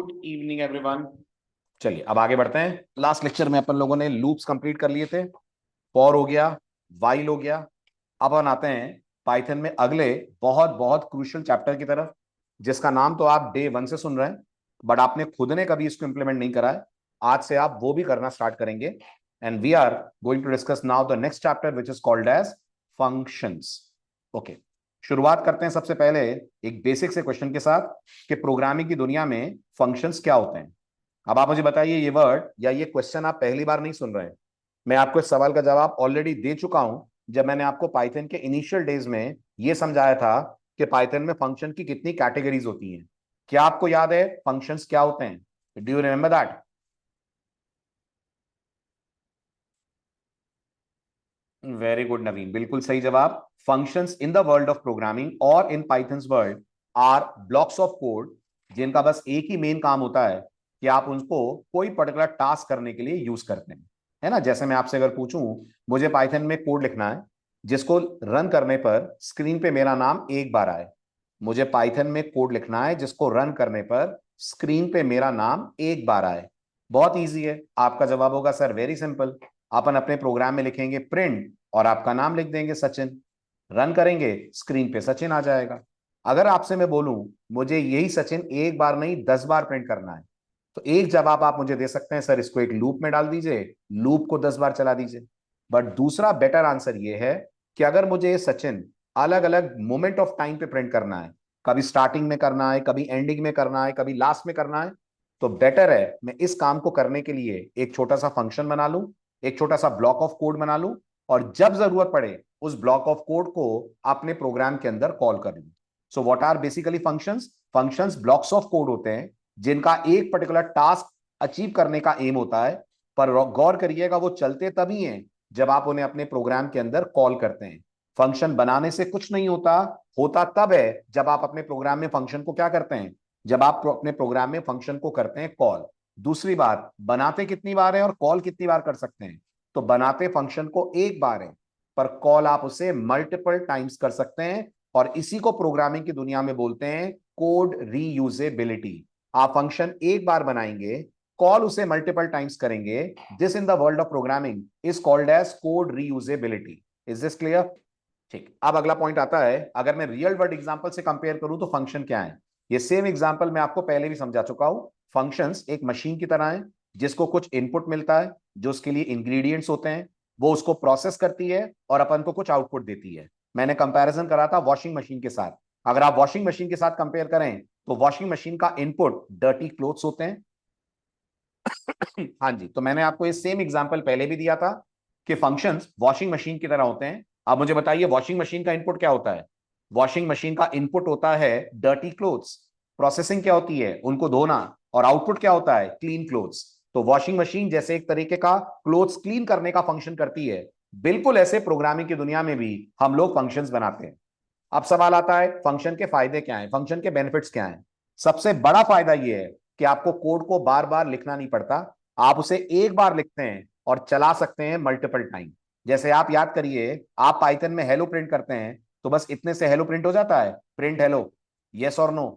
Good evening everyone. चलिए अब आगे बढ़ते हैं। लास्ट लेक्चर में अपन लोगों ने लूप्स कंप्लीट कर लिए थे। फॉर हो गया, वाइल हो गया। अब अपन आते हैं पाइथन में अगले बहुत बहुत क्रूशियल चैप्टर की तरफ, जिसका नाम तो आप डे 1 से सुन रहे हैं, बट आपने खुद ने कभी इसको इंप्लीमेंट नहीं करा है। आज से आप वो भी करना स्टार्ट करेंगे। And we are going to discuss now the next chapter which is called as functions. Okay, शुरुआत करते हैं सबसे पहले एक बेसिक से क्वेश्चन के साथ कि प्रोग्रामिंग की दुनिया में फंक्शंस क्या होते हैं। अब आप मुझे बताइए, ये वर्ड या ये क्वेश्चन आप पहली बार नहीं सुन रहे हैं। मैं आपको इस सवाल का जवाब ऑलरेडी दे चुका हूं जब मैंने आपको पाइथन के इनिशियल डेज में यह समझाया था कि पाइथन में फंक्शन की कितनी कैटेगरीज होती हैं। क्या आपको याद है फंक्शंस क्या होते हैं? Do you remember that? Very good Naveen, बिल्कुल सही जवाब। Functions in the world of programming और in Python's world are blocks of code, जिनका बस एक ही मेन काम होता है कि आप उनको कोई पर्टिकुलर टास्क करने के लिए यूज करते हैं। है ना? जैसे मैं आपसे अगर पूछूं, मुझे पाइथन में कोड लिखना है जिसको रन करने पर स्क्रीन पे मेरा नाम एक बार आए। मुझे पाइथन में कोड लिखना है जिसको रन करने पर स्क्रीन पे मेरा नाम एक बार आए। बहुत इजी है। आपका जवाब होगा सर वेरी सिंपल। अपन अपने प्रोग्राम में लिखेंगे प्रिंट और आपका नाम लिख देंगे सचिन। रन करेंगे, स्क्रीन पे सचिन आ जाएगा। अगर आपसे मैं बोलूं मुझे यही सचिन एक बार नहीं 10 बार प्रिंट करना है, तो एक जवाब आप मुझे दे सकते हैं, सर इसको एक लूप में डाल दीजिए, लूप को 10 बार चला दीजिए। बट दूसरा बेटर आंसर ये है कि अगर मुझे ये सचिन अलग अलग मोमेंट ऑफ टाइम पे प्रिंट करना है, कभी स्टार्टिंग में करना है, कभी एंडिंग में करना है, कभी लास्ट में करना है, तो बेटर है मैं इस काम को करने के लिए एक छोटा सा फंक्शन बना लूं, एक छोटा सा ब्लॉक ऑफ कोड बना लूं, और जब जरूरत पड़े उस ब्लॉक ऑफ कोड को अपने प्रोग्राम के अंदर कॉल कर लूं। So what are basically functions? Functions blocks of code होते हैं जिनका एक पर्टिकुलर टास्क अचीव करने का एम होता है, पर गौर करिएगा वो चलते तभी हैं जब आप उन्हें अपने प्रोग्राम के अंदर कॉल करते हैं। फंक्शन बनाने से कुछ नहीं होता, होता तब है जब आप अपने प्रोग्राम में फंक्शन को क्या करते हैं, जब आप अपने प्रोग्राम में फंक्शन को करते हैं कॉल। दूसरी बात, बनाते कितनी बार है और कॉल कितनी बार कर सकते हैं? तो बनाते फंक्शन को एक बार है, पर कॉल आप उसे मल्टीपल टाइम्स कर सकते हैं, और इसी को प्रोग्रामिंग की दुनिया में बोलते हैं कोड रीयूजेबिलिटी। आप फंक्शन एक बार बनाएंगे, कॉल उसे मल्टीपल टाइम्स करेंगे। This in the world of programming is called as code reusability. Is this clear? ठीक, अब अगला पॉइंट आता है, अगर मैं रियल वर्ल्ड एग्जांपल से कंपेयर करूं तो फंक्शन क्या है। ये सेम एग्जांपल मैं आपको पहले भी समझा चुका हूं। फंक्शंस एक मशीन की तरह है जिसको कुछ इनपुट मिलता है, जो उसके लिए इंग्रेडिएंट्स होते हैं, वो उसको प्रोसेस करती है और अपन को कुछ आउटपुट देती है। मैंने कंपैरिजन करा था वॉशिंग मशीन के साथ। अगर आप वॉशिंग मशीन के साथ कंपेयर करें तो वॉशिंग मशीन का इनपुट डर्टी क्लोथ्स होते हैं। हाँ जी, तो मैंने आपको ये सेम एग्जांपल पहले भी दिया था कि फंक्शंस वॉशिंग मशीन की तरह होते हैं। अब मुझे बताइए वॉशिंग मशीन का इनपुट क्या होता है? वॉशिंग मशीन का इनपुट होता है डर्टी क्लोथ्स। प्रोसेसिंग क्या होती है? उनको धोना। और आउटपुट क्या होता है? Clean clothes. तो वॉशिंग मशीन जैसे एक तरीके का क्लोथ्स क्लीन करने का फंक्शन करती है, बिल्कुल ऐसे प्रोग्रामिंग की दुनिया में भी हम लोग फंक्शंस बनाते हैं। अब सवाल आता है फंक्शन के फायदे क्या हैं, फंक्शन के बेनिफिट्स क्या हैं? सबसे बड़ा फायदा यह है कि आपको कोड को बार बार लिखना नहीं पड़ता। आप उसे एक बार लिखते हैं और चला सकते हैं मल्टीपल टाइम। जैसे आप याद करिए, आप पाइथन में हेलो प्रिंट करते हैं तो बस इतने से हेलो प्रिंट हो जाता है, प्रिंट हेलो, यस और नो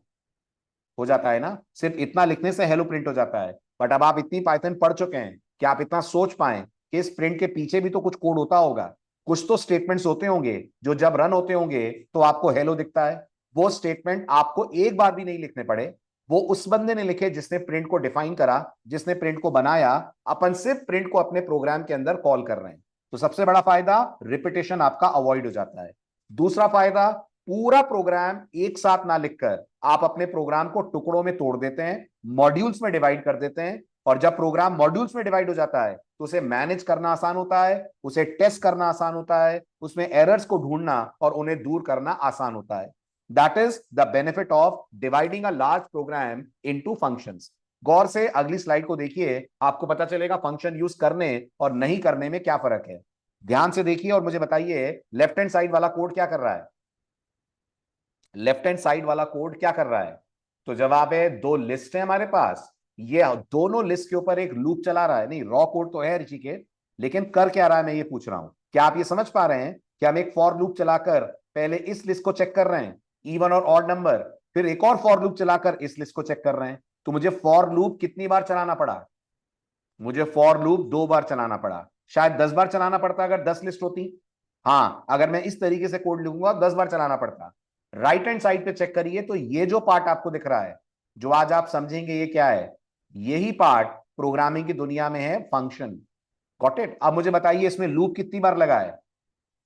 हो जाता है ना? सिर्फ इतना लिखने से हेलो प्रिंट हो जाता है। बट अब आप इतनी पाइथन पढ़ चुके हैं कि आप इतना सोच पाए कि इस प्रिंट के पीछे भी तो कुछ कोड होता होगा, कुछ तो स्टेटमेंट्स होते होंगे जो जब रन होते होंगे तो आपको हेलो दिखता है। वो स्टेटमेंट आपको एक बार भी नहीं लिखने पड़े, वो उस बंदे ने लिखे जिसने प्रिंट को डिफाइन करा, जिसने प्रिंट को बनाया। अपन सिर्फ प्रिंट को अपने प्रोग्राम के अंदर कॉल कर रहे हैं। तो सबसे बड़ा फायदा, रिपीटेशन आपका अवॉइड हो जाता है। दूसरा फायदा, पूरा प्रोग्राम एक साथ ना लिखकर आप अपने प्रोग्राम को टुकड़ों में तोड़ देते हैं, मॉड्यूल्स में डिवाइड कर देते हैं। और जब प्रोग्राम मॉड्यूल्स में डिवाइड हो जाता है तो उसे मैनेज करना आसान होता है, उसे टेस्ट करना आसान होता है, उसमें एरर्स को ढूंढना और उन्हें दूर करना आसान होता है। That is the benefit of dividing a large program into functions. गौर से अगली स्लाइड को देखिए, आपको पता चलेगा फंक्शन यूज करने और नहीं करने में क्या फर्क है। ध्यान से देखिए और मुझे बताइए लेफ्ट हैंड साइड वाला कोड क्या कर रहा है? लेफ्ट हैंड साइड वाला कोड क्या कर रहा है? तो जवाब है दो लिस्ट है हमारे पास, ये दोनों लिस्ट के ऊपर एक लूप चला रहा है। नहीं, रॉ कोड तो है ऋषिकेश, लेकिन कर क्या रहा है मैं ये पूछ रहा हूं। क्या आप ये समझ पा रहे हैं कि हम एक फॉर लूप चलाकर पहले इस लिस्ट को चेक कर रहे हैं, इवन और ऑड नंबर, फिर एक और फॉर लूप चलाकर इस लिस्ट को चेक कर रहे हैं। तो मुझे फॉर लूप कितनी बार चलाना पड़ा? मुझे फॉर लूप 2 बार चलाना पड़ा। शायद 10 बार चलाना पड़ता अगर 10 लिस्ट होती। हाँ, अगर मैं इस तरीके से कोड लिखूंगा 10 बार चलाना पड़ता। राइट हैंड साइड पे चेक करिए, तो ये जो पार्ट आपको दिख रहा है, जो आज आप समझेंगे ये क्या है, यही पार्ट प्रोग्रामिंग की दुनिया में है फंक्शन। Got it? अब मुझे बताइए इसमें लूप कितनी बार लगा है?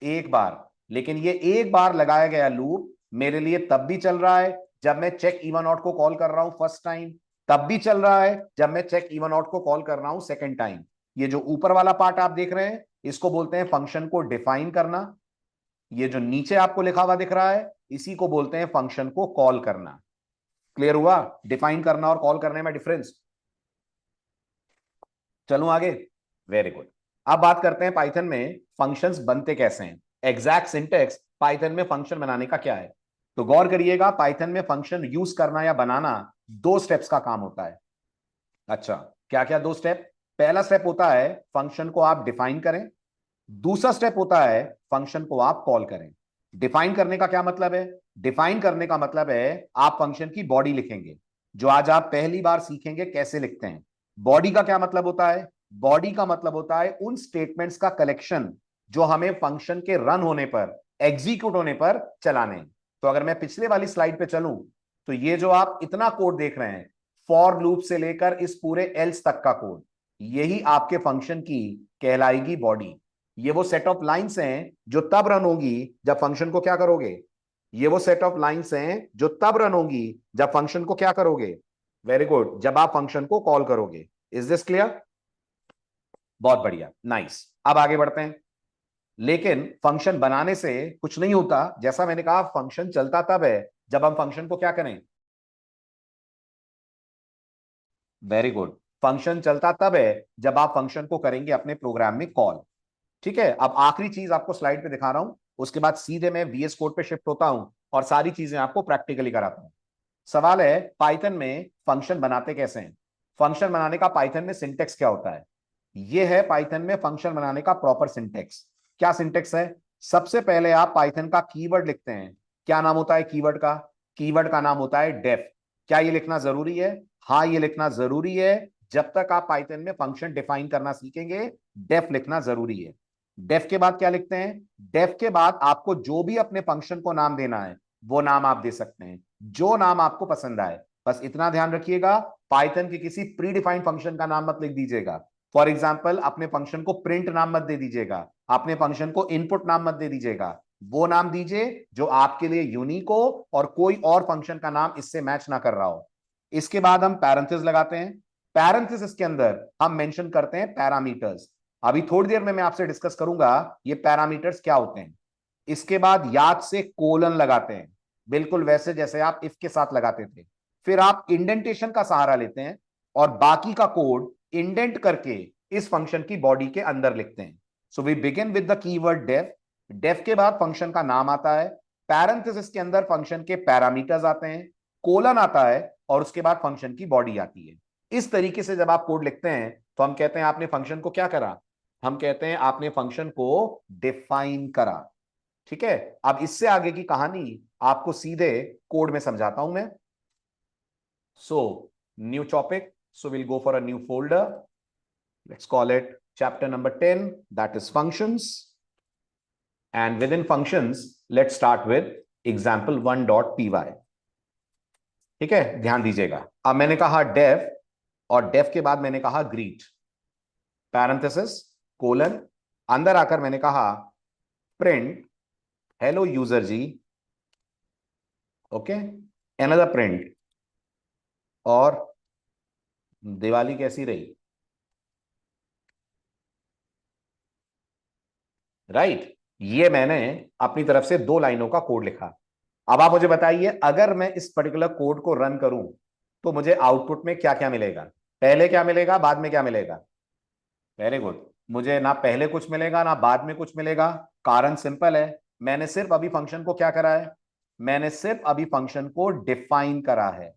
एक बार। लेकिन ये एक बार लगाया गया लूप मेरे लिए तब भी चल रहा है जब मैं चेक इवन आउट को कॉल कर रहा हूं फर्स्ट टाइम, तब भी चल रहा है जब मैं चेक इवन आउट को कॉल कर रहा हूं सेकंड टाइम। ये जो ऊपर वाला पार्ट आप देख रहे हैं, इसको बोलते हैं फंक्शन को डिफाइन करना। ये जो नीचे आपको लिखा हुआ दिख रहा है, इसी को बोलते हैं फंक्शन को कॉल करना। क्लियर हुआ डिफाइन करना और कॉल करने में डिफरेंस? चलूं आगे। Very good. अब बात करते हैं पाइथन में फंक्शंस बनते कैसे हैं। एग्जैक्ट सिंटेक्स पाइथन में फंक्शन बनाने का क्या है? तो गौर करिएगा, पाइथन में फंक्शन यूज करना या बनाना 2 स्टेप्स का काम होता है। अच्छा, क्या क्या 2 स्टेप? पहला स्टेप होता है फंक्शन को आप डिफाइन करें। दूसरा स्टेप होता है फंक्शन को आप कॉल करें। डिफाइन करने का क्या मतलब है? डिफाइन करने का मतलब है आप फंक्शन की बॉडी लिखेंगे, जो आज आप पहली बार सीखेंगे कैसे लिखते हैं। बॉडी का क्या मतलब होता है? बॉडी का मतलब होता है उन स्टेटमेंट्स का कलेक्शन जो हमें फंक्शन के रन होने पर, एग्जीक्यूट होने पर चलाने हैं। तो अगर मैं पिछले वाली स्लाइड पे चलूं, तो ये जो आप इतना कोड देख रहे हैं, फॉर लूप से लेकर इस पूरे एल्स तक का कोड, यही आपके फंक्शन की कहलाएगी बॉडी। ये वो सेट ऑफ लाइंस हैं जो तब रन होगी जब फंक्शन को क्या करोगे? ये वो सेट ऑफ लाइंस हैं जो तब रन होगी जब फंक्शन को क्या करोगे? वेरी गुड, जब आप फंक्शन को कॉल करोगे। Is this clear? बहुत बढ़िया, नाइस। अब आगे बढ़ते हैं। लेकिन फंक्शन बनाने से कुछ नहीं होता। जैसा मैंने कहा, फंक्शन चलता तब है जब हम फंक्शन को क्या करें? वेरी गुड, फंक्शन चलता तब है जब आप फंक्शन को करेंगे अपने प्रोग्राम में कॉल। ठीक है, अब आखिरी चीज आपको स्लाइड पे दिखा रहा हूं, उसके बाद सीधे मैं वीएस कोड पे शिफ्ट होता हूं और सारी चीजें आपको प्रैक्टिकली कराता हूं। सवाल है पाइथन में फंक्शन बनाते कैसे हैं? फंक्शन बनाने का पाइथन में सिंटेक्स क्या होता है? ये है पाइथन में फंक्शन बनाने का प्रॉपर सिंटेक्स। क्या सिंटेक्स है? सबसे पहले आप पाइथन का कीवर्ड लिखते हैं। क्या नाम होता है कीवर्ड का? कीवर्ड का नाम होता है डेफ। क्या ये लिखना जरूरी है? हाँ, ये लिखना जरूरी है। जब तक आप पाइथन में फंक्शन डिफाइन करना सीखेंगे, डेफ लिखना जरूरी है। डेफ के बाद क्या लिखते हैं? डेफ के बाद आपको जो भी अपने फंक्शन को नाम देना है, वो नाम आप दे सकते हैं, जो नाम आपको पसंद आए। बस इतना ध्यान रखिएगा, पाइथन के किसी प्री डिफाइंड फंक्शन का नाम मत लिख दीजिएगा। फॉर एग्जाम्पल, अपने फंक्शन को प्रिंट नाम मत दे दीजिएगा, अपने फंक्शन को इनपुट नाम मत दे दीजिएगा। वो नाम दीजिए जो आपके लिए यूनिक हो और कोई और फंक्शन का नाम इससे मैच ना कर रहा हो। इसके बाद हम पैरेंथेसिस लगाते हैं। पैरेंथेसिस के अंदर हम मेंशन करते हैं पैरामीटर्स। अभी थोड़ी देर में मैं आपसे डिस्कस करूंगा ये पैरामीटर्स क्या होते हैं। इसके बाद याद से कोलन लगाते हैं, बिल्कुल वैसे जैसे आप इफ के साथ लगाते थे। फिर आप इंडेंटेशन का सहारा लेते हैं और बाकी का कोड इंडेंट करके इस फंक्शन की बॉडी के अंदर लिखते हैं। So we begin with the keyword def. Def के बाद फंक्शन का नाम आता है, पैरेंथेसिस के अंदर फंक्शन के पैरामीटर्स आते हैं, कोलन आता है और उसके बाद फंक्शन की बॉडी आती है। इस तरीके से जब आप कोड लिखते हैं तो हम कहते हैं आपने फंक्शन को क्या करा? हम कहते हैं आपने फंक्शन को डिफाइन करा। ठीक है, अब इससे आगे की कहानी आपको सीधे कोड में समझाता हूं मैं। So new topic, so will go for a new folder. Let's call it chapter number 10, that is functions. And within functions, let's start with example1.py. ठीक है, ध्यान दीजिएगा। अब मैंने कहा डेफ और डेफ के बाद मैंने कहा ग्रीट, पैरेंथेसिस, कोलन, अंदर आकर मैंने कहा प्रिंट हेलो यूजर जी। ओके, अनदर प्रिंट, और दिवाली कैसी रही? राइट, ये मैंने अपनी तरफ से 2 लाइनों का कोड लिखा। अब आप मुझे बताइए, अगर मैं इस पर्टिकुलर कोड को रन करूं तो मुझे आउटपुट में क्या क्या मिलेगा? पहले क्या मिलेगा, बाद में क्या मिलेगा? वेरी गुड, मुझे ना पहले कुछ मिलेगा ना बाद में कुछ मिलेगा। कारण सिंपल है, मैंने सिर्फ अभी फंक्शन को क्या करा है? मैंने सिर्फ अभी फंक्शन को डिफाइन करा है।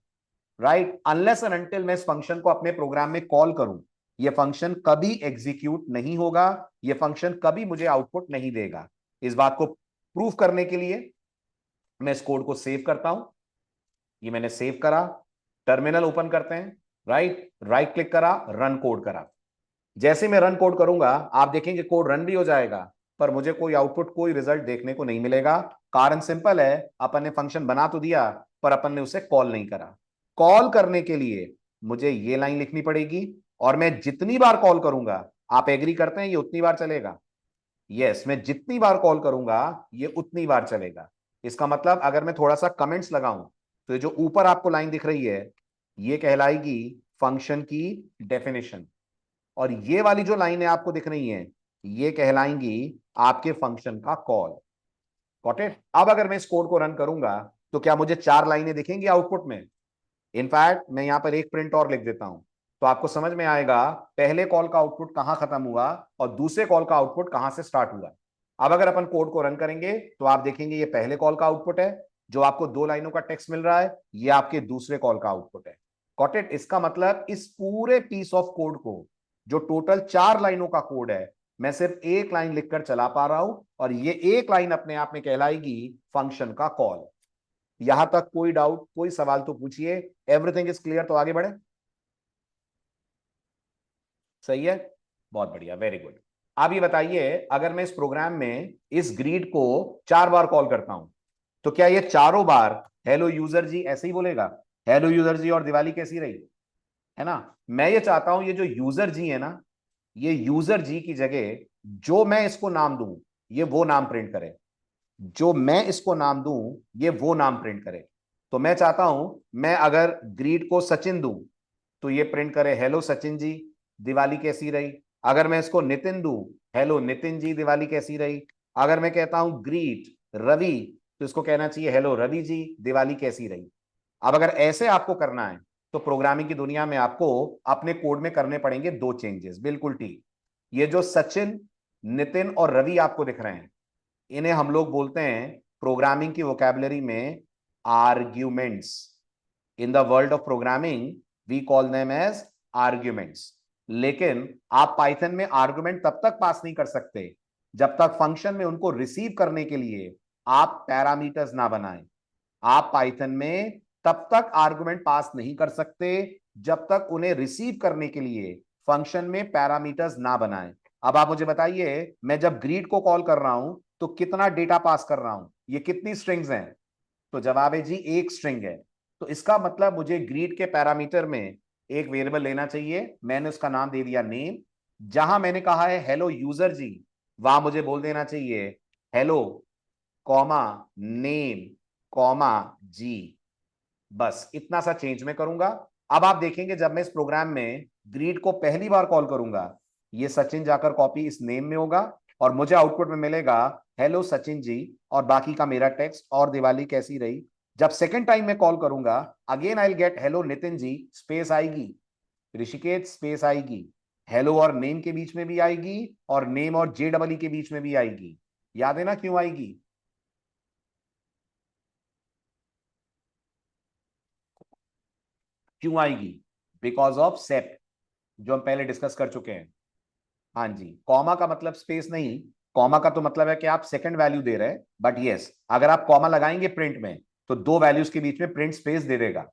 राइट, अनलेस एंड अनटिल मैं इस फंक्शन को अपने प्रोग्राम में कॉल करूं, यह फंक्शन कभी एग्जीक्यूट नहीं होगा, यह फंक्शन कभी मुझे आउटपुट नहीं देगा। इस बात को प्रूव करने के लिए मैं इस कोड को सेव करता हूं। ये मैंने सेव करा, टर्मिनल ओपन करते हैं, राइट क्लिक करा, रन कोड करा। जैसे मैं रन कोड करूंगा आप देखेंगे कोड रन भी हो जाएगा, पर मुझे कोई आउटपुट, कोई रिजल्ट देखने को नहीं मिलेगा। कारण सिंपल है, अपन ने फंक्शन बना तो दिया पर अपन ने उसे कॉल नहीं करा। कॉल करने के लिए मुझे ये लाइन लिखनी पड़ेगी, और मैं जितनी बार कॉल करूंगा, आप एग्री करते हैं ये उतनी बार चलेगा? यस, मैं जितनी बार कॉल करूंगा ये उतनी बार चलेगा। इसका मतलब अगर मैं थोड़ा सा कमेंट्स लगाऊं तो ये जो ऊपर आपको लाइन दिख रही है ये कहलाएगी फंक्शन की डेफिनेशन, और ये वाली जो लाइनें आपको दिख रही हैं ये कहलाएंगी आपके फंक्शन का कॉल। Got it? अब अगर मैं इस कोड को रन करूंगा तो क्या मुझे 4 लाइनें दिखेंगी आउटपुट में? इनफैक्ट मैं यहां पर एक प्रिंट और लिख देता हूं तो आपको समझ में आएगा पहले कॉल का आउटपुट कहां खत्म हुआ और दूसरे कॉल का आउटपुट कहां से स्टार्ट हुआ। अब अगर अपन कोड को रन करेंगे तो आप देखेंगे ये पहले कॉल का आउटपुट है, जो आपको 2 लाइनों का टेक्स्ट मिल रहा है ये आपके दूसरे कॉल का आउटपुट है। Got it? इसका मतलब इस पूरे पीस ऑफ कोड को, जो टोटल 4 लाइनों का कोड है, मैं सिर्फ एक लाइन लिखकर चला पा रहा हूं, और ये एक लाइन अपने आप में कहलाएगी फंक्शन का कॉल। यहां तक कोई डाउट, कोई सवाल तो पूछिए। एवरीथिंग इज क्लियर, तो आगे बढ़े। सही है, बहुत बढ़िया, वेरी गुड। अब ये बताइए अगर मैं इस प्रोग्राम में इस ग्रीड को 4 बार कॉल करता हूं तो क्या ये चारों बार हेलो यूजर जी ऐसे ही बोलेगा? हेलो यूजर जी और दिवाली कैसी रही, है ना? मैं ये चाहता हूं ये जो यूजर जी है ना, ये यूजर जी की जगह जो मैं इसको नाम दूं ये वो नाम प्रिंट करे, जो मैं इसको नाम दूं ये वो नाम प्रिंट करे। तो मैं चाहता हूं मैं अगर ग्रीड को सचिन दूं तो ये प्रिंट करे हेलो सचिन जी, दिवाली कैसी रही। अगर मैं इसको नितिन दूं, हेलो नितिन जी, दिवाली कैसी रही। अगर मैं कहता हूं ग्रीट रवि तो इसको कहना चाहिए हेलो रवि जी, दिवाली कैसी रही। अब अगर ऐसे आपको करना है तो प्रोग्रामिंग की दुनिया में आपको अपने कोड में करने पड़ेंगे 2 चेंजेस, बिल्कुल ठीक। ये जो सचिन, नितिन और रवि आपको दिख रहे हैं इन्हें हम लोग बोलते हैं प्रोग्रामिंग की वोकैबुलरी में arguments. In the world of programming we call them as arguments. लेकिन आप पाइथन में आर्गुमेंट तब तक पास नहीं कर सकते जब तक फंक्शन में उनको रिसीव करने के लिए आप पैरामीटर्स ना बनाएं। आप पाइथन में तब तक आर्गुमेंट पास नहीं कर सकते जब तक उन्हें रिसीव करने के लिए फंक्शन में पैरामीटर्स ना बनाएं। अब आप मुझे बताइए मैं जब ग्रीड को कॉल कर रहा हूं तो कितना डेटा पास कर रहा हूं, ये कितनी स्ट्रिंग्स हैं? तो जवाब है जी 1 स्ट्रिंग है। तो इसका मतलब मुझे ग्रीड के पैरामीटर में एक वेरिएबल लेना चाहिए, मैंने उसका नाम दे दिया नेम। जहां मैंने कहा है हेलो यूजर जी, वहां मुझे बोल देना चाहिए हेलो कॉमा नेम कॉमा जी। बस इतना सा चेंज मैं करूंगा। अब आप देखेंगे जब मैं इस प्रोग्राम में ग्रीड को पहली बार कॉल करूंगा ये सचिन जाकर कॉपी इस नेम में होगा और मुझे आउटपुट में मिलेगा हेलो सचिन जी और बाकी का मेरा टेक्स्ट और दिवाली कैसी रही। जब सेकंड टाइम मैं कॉल करूंगा again I will get hello Nitin ji, space आएगी, ऋषिकेश स्पेस आएगी, हेलो और नेम के बीच में भी आएगी और नेम और JEE के बीच में भी आएगी। याद है ना क्यों आएगी? क्यों आएगी? बिकॉज ऑफ सेप, जो हम पहले डिस्कस कर चुके हैं। हाँ जी, कॉमा का मतलब स्पेस नहीं, कॉमा का तो मतलब है कि आप सेकंड वैल्यू दे रहे हैं, बट यस अगर आप कॉमा लगाएंगे प्रिंट में तो 2 वैल्यूज के बीच में प्रिंट स्पेस दे देगा,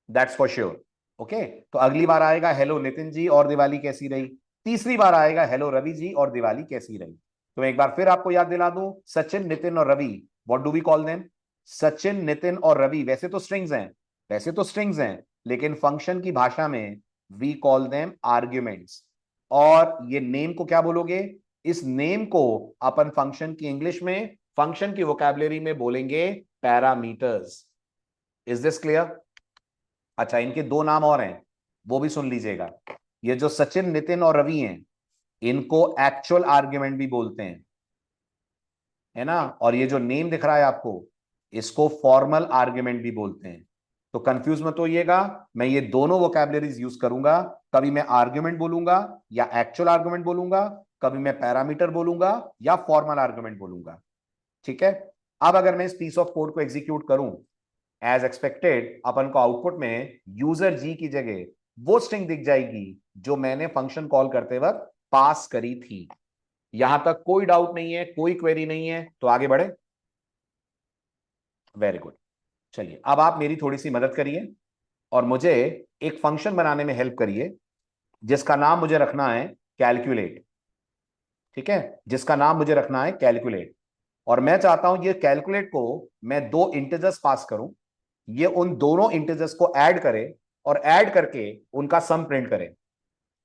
दैट्स फॉर श्योर। ओके, तो अगली बार आएगा हेलो नितिन जी और दिवाली कैसी रही, तीसरी बार आएगा हेलो रवि जी और दिवाली कैसी रही। तो एक बार फिर आपको याद दिला दूं, सचिन नितिन और Ravi, what do we call them? Sachin Nitin और रवि वैसे तो स्ट्रिंग्स हैं, वैसे तो स्ट्रिंग्स हैं, लेकिन फंक्शन की भाषा में वी कॉल देम आर्ग्यूमेंट्स। और ये नेम को क्या बोलोगे? इस नेम को अपन फंक्शन की इंग्लिश में, फंक्शन की वोकैबुलरी में बोलेंगे पैरामीटर्स। Is this clear? अच्छा, इनके 2 नाम और हैं, वो भी सुन लीजिएगा। ये जो सचिन नितिन और रवि हैं इनको एक्चुअल आर्ग्यूमेंट भी बोलते हैं, है ना? और ये जो नेम दिख रहा है आपको इसको फॉर्मल आर्ग्यूमेंट भी बोलते हैं। तो कंफ्यूज मत होइएगा, मैं ये दोनों वोकैबुलरीज यूज करूंगा। कभी मैं आर्ग्यूमेंट बोलूंगा या एक्चुअल आर्ग्यूमेंट बोलूंगा, कभी मैं पैरामीटर बोलूंगा या फॉर्मल आर्ग्यूमेंट बोलूंगा। ठीक है? अब अगर मैं इस पीस ऑफ कोड को एग्जीक्यूट करूं एज एक्सपेक्टेड, अपन को आउटपुट में यूजर जी की जगह वो स्ट्रिंग दिख जाएगी जो मैंने फंक्शन कॉल करते वक्त पास करी थी। यहां तक कोई डाउट नहीं है, कोई क्वेरी नहीं है, तो आगे बढ़े। Very good. चलिए अब आप मेरी थोड़ी सी मदद करिए। और मुझे एक फंक्शन बनाने में हेल्प करिए जिसका नाम मुझे रखना है कैलकुलेट। ठीक है, जिसका नाम मुझे रखना है कैलकुलेट। और मैं चाहता हूं ये कैलकुलेट को मैं दो इंटीजर्स पास करूं, ये उन दोनों इंटीजर्स को ऐड करे और ऐड करके उनका सम प्रिंट करे।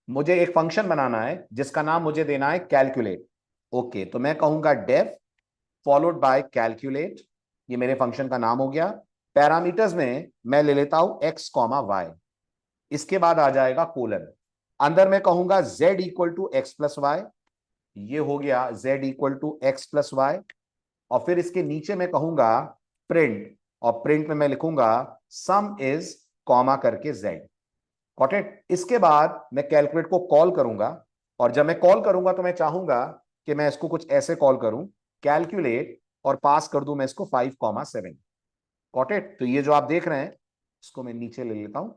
मुझे एक फंक्शन बनाना है जिसका नाम मुझे देना है कैलकुलेट। ओके, तो मैं कहूंगा डेफ फॉलोड बाय कैलकुलेट, ये मेरे फंक्शन का नाम हो गया। पैरामीटर्स में मैं ले लेता हूं एक्स कॉमा वाई, इसके बाद आ जाएगा कोलन। अंदर मैं कहूंगा z equal to x plus y, ये हो गया z equal to x plus y. और फिर इसके नीचे मैं कहूंगा प्रिंट, और प्रिंट में मैं लिखूंगा सम इज कॉमा करके z। Got it. इसके बाद मैं कैलकुलेट को कॉल करूंगा, और जब मैं कॉल करूंगा तो मैं चाहूंगा कि मैं इसको कुछ ऐसे कॉल करूं, कैलकुलेट, और पास कर दूं मैं इसको 5,7। Got it. तो ये जो आप देख रहे हैं इसको मैं नीचे ले लेता हूं,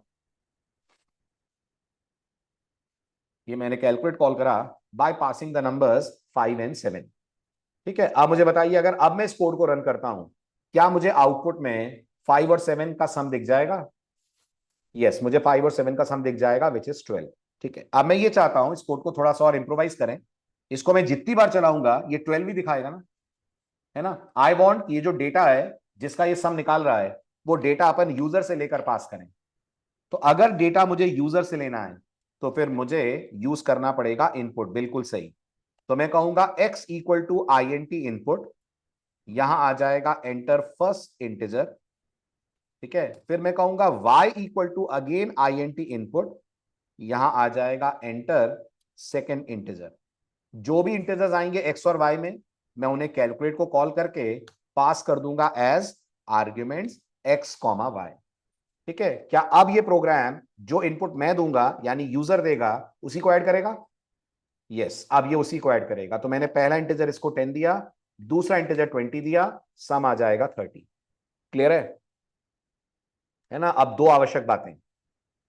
ये मैंने कैलकुलेट कॉल करा बाय पासिंग द नंबर्स 5 और 7। ठीक है, अब मुझे बताइए अगर अब मैं इस कोड को रन करता हूं, क्या मुझे आउटपुट में 5 और 7 का सम दिख जाएगा? यस, मुझे 5 और 7 का सम दिख जाएगा विच इज 12। ठीक है, अब मैं ये चाहता हूं इस कोड को थोड़ा सा और इंप्रोवाइज करें। इसको मैं जितनी बार चलाऊंगा ये 12 भी दिखाएगा ना, है ना। आई वॉन्ट ये जो डेटा है जिसका ये सम निकाल रहा है वो डेटा अपन यूजर से लेकर पास करें। तो अगर डेटा मुझे यूजर से लेना है तो फिर मुझे यूज करना पड़ेगा इनपुट। बिल्कुल सही। तो मैं कहूंगा x equal to I N T input, यहां आ जाएगा एंटर फर्स्ट इंटीजर। ठीक है, फिर मैं कहूंगा y equal to again I N T input, यहां आ जाएगा एंटर सेकेंड इंटीजर। जो भी इंटीजर्स आएंगे x और y में, मैं उन्हें कैलकुलेट को कॉल करके पास कर दूंगा as arguments x comma y. ठीक है, क्या अब ये प्रोग्राम जो इनपुट मैं दूंगा यानी यूजर देगा उसी को ऐड करेगा? यस, अब ये उसी को ऐड करेगा। तो मैंने पहला इंटीजर इसको 10 दिया, दूसरा इंटीजर 20 दिया, सम आ जाएगा 30। क्लियर है ना। अब दो आवश्यक बातें,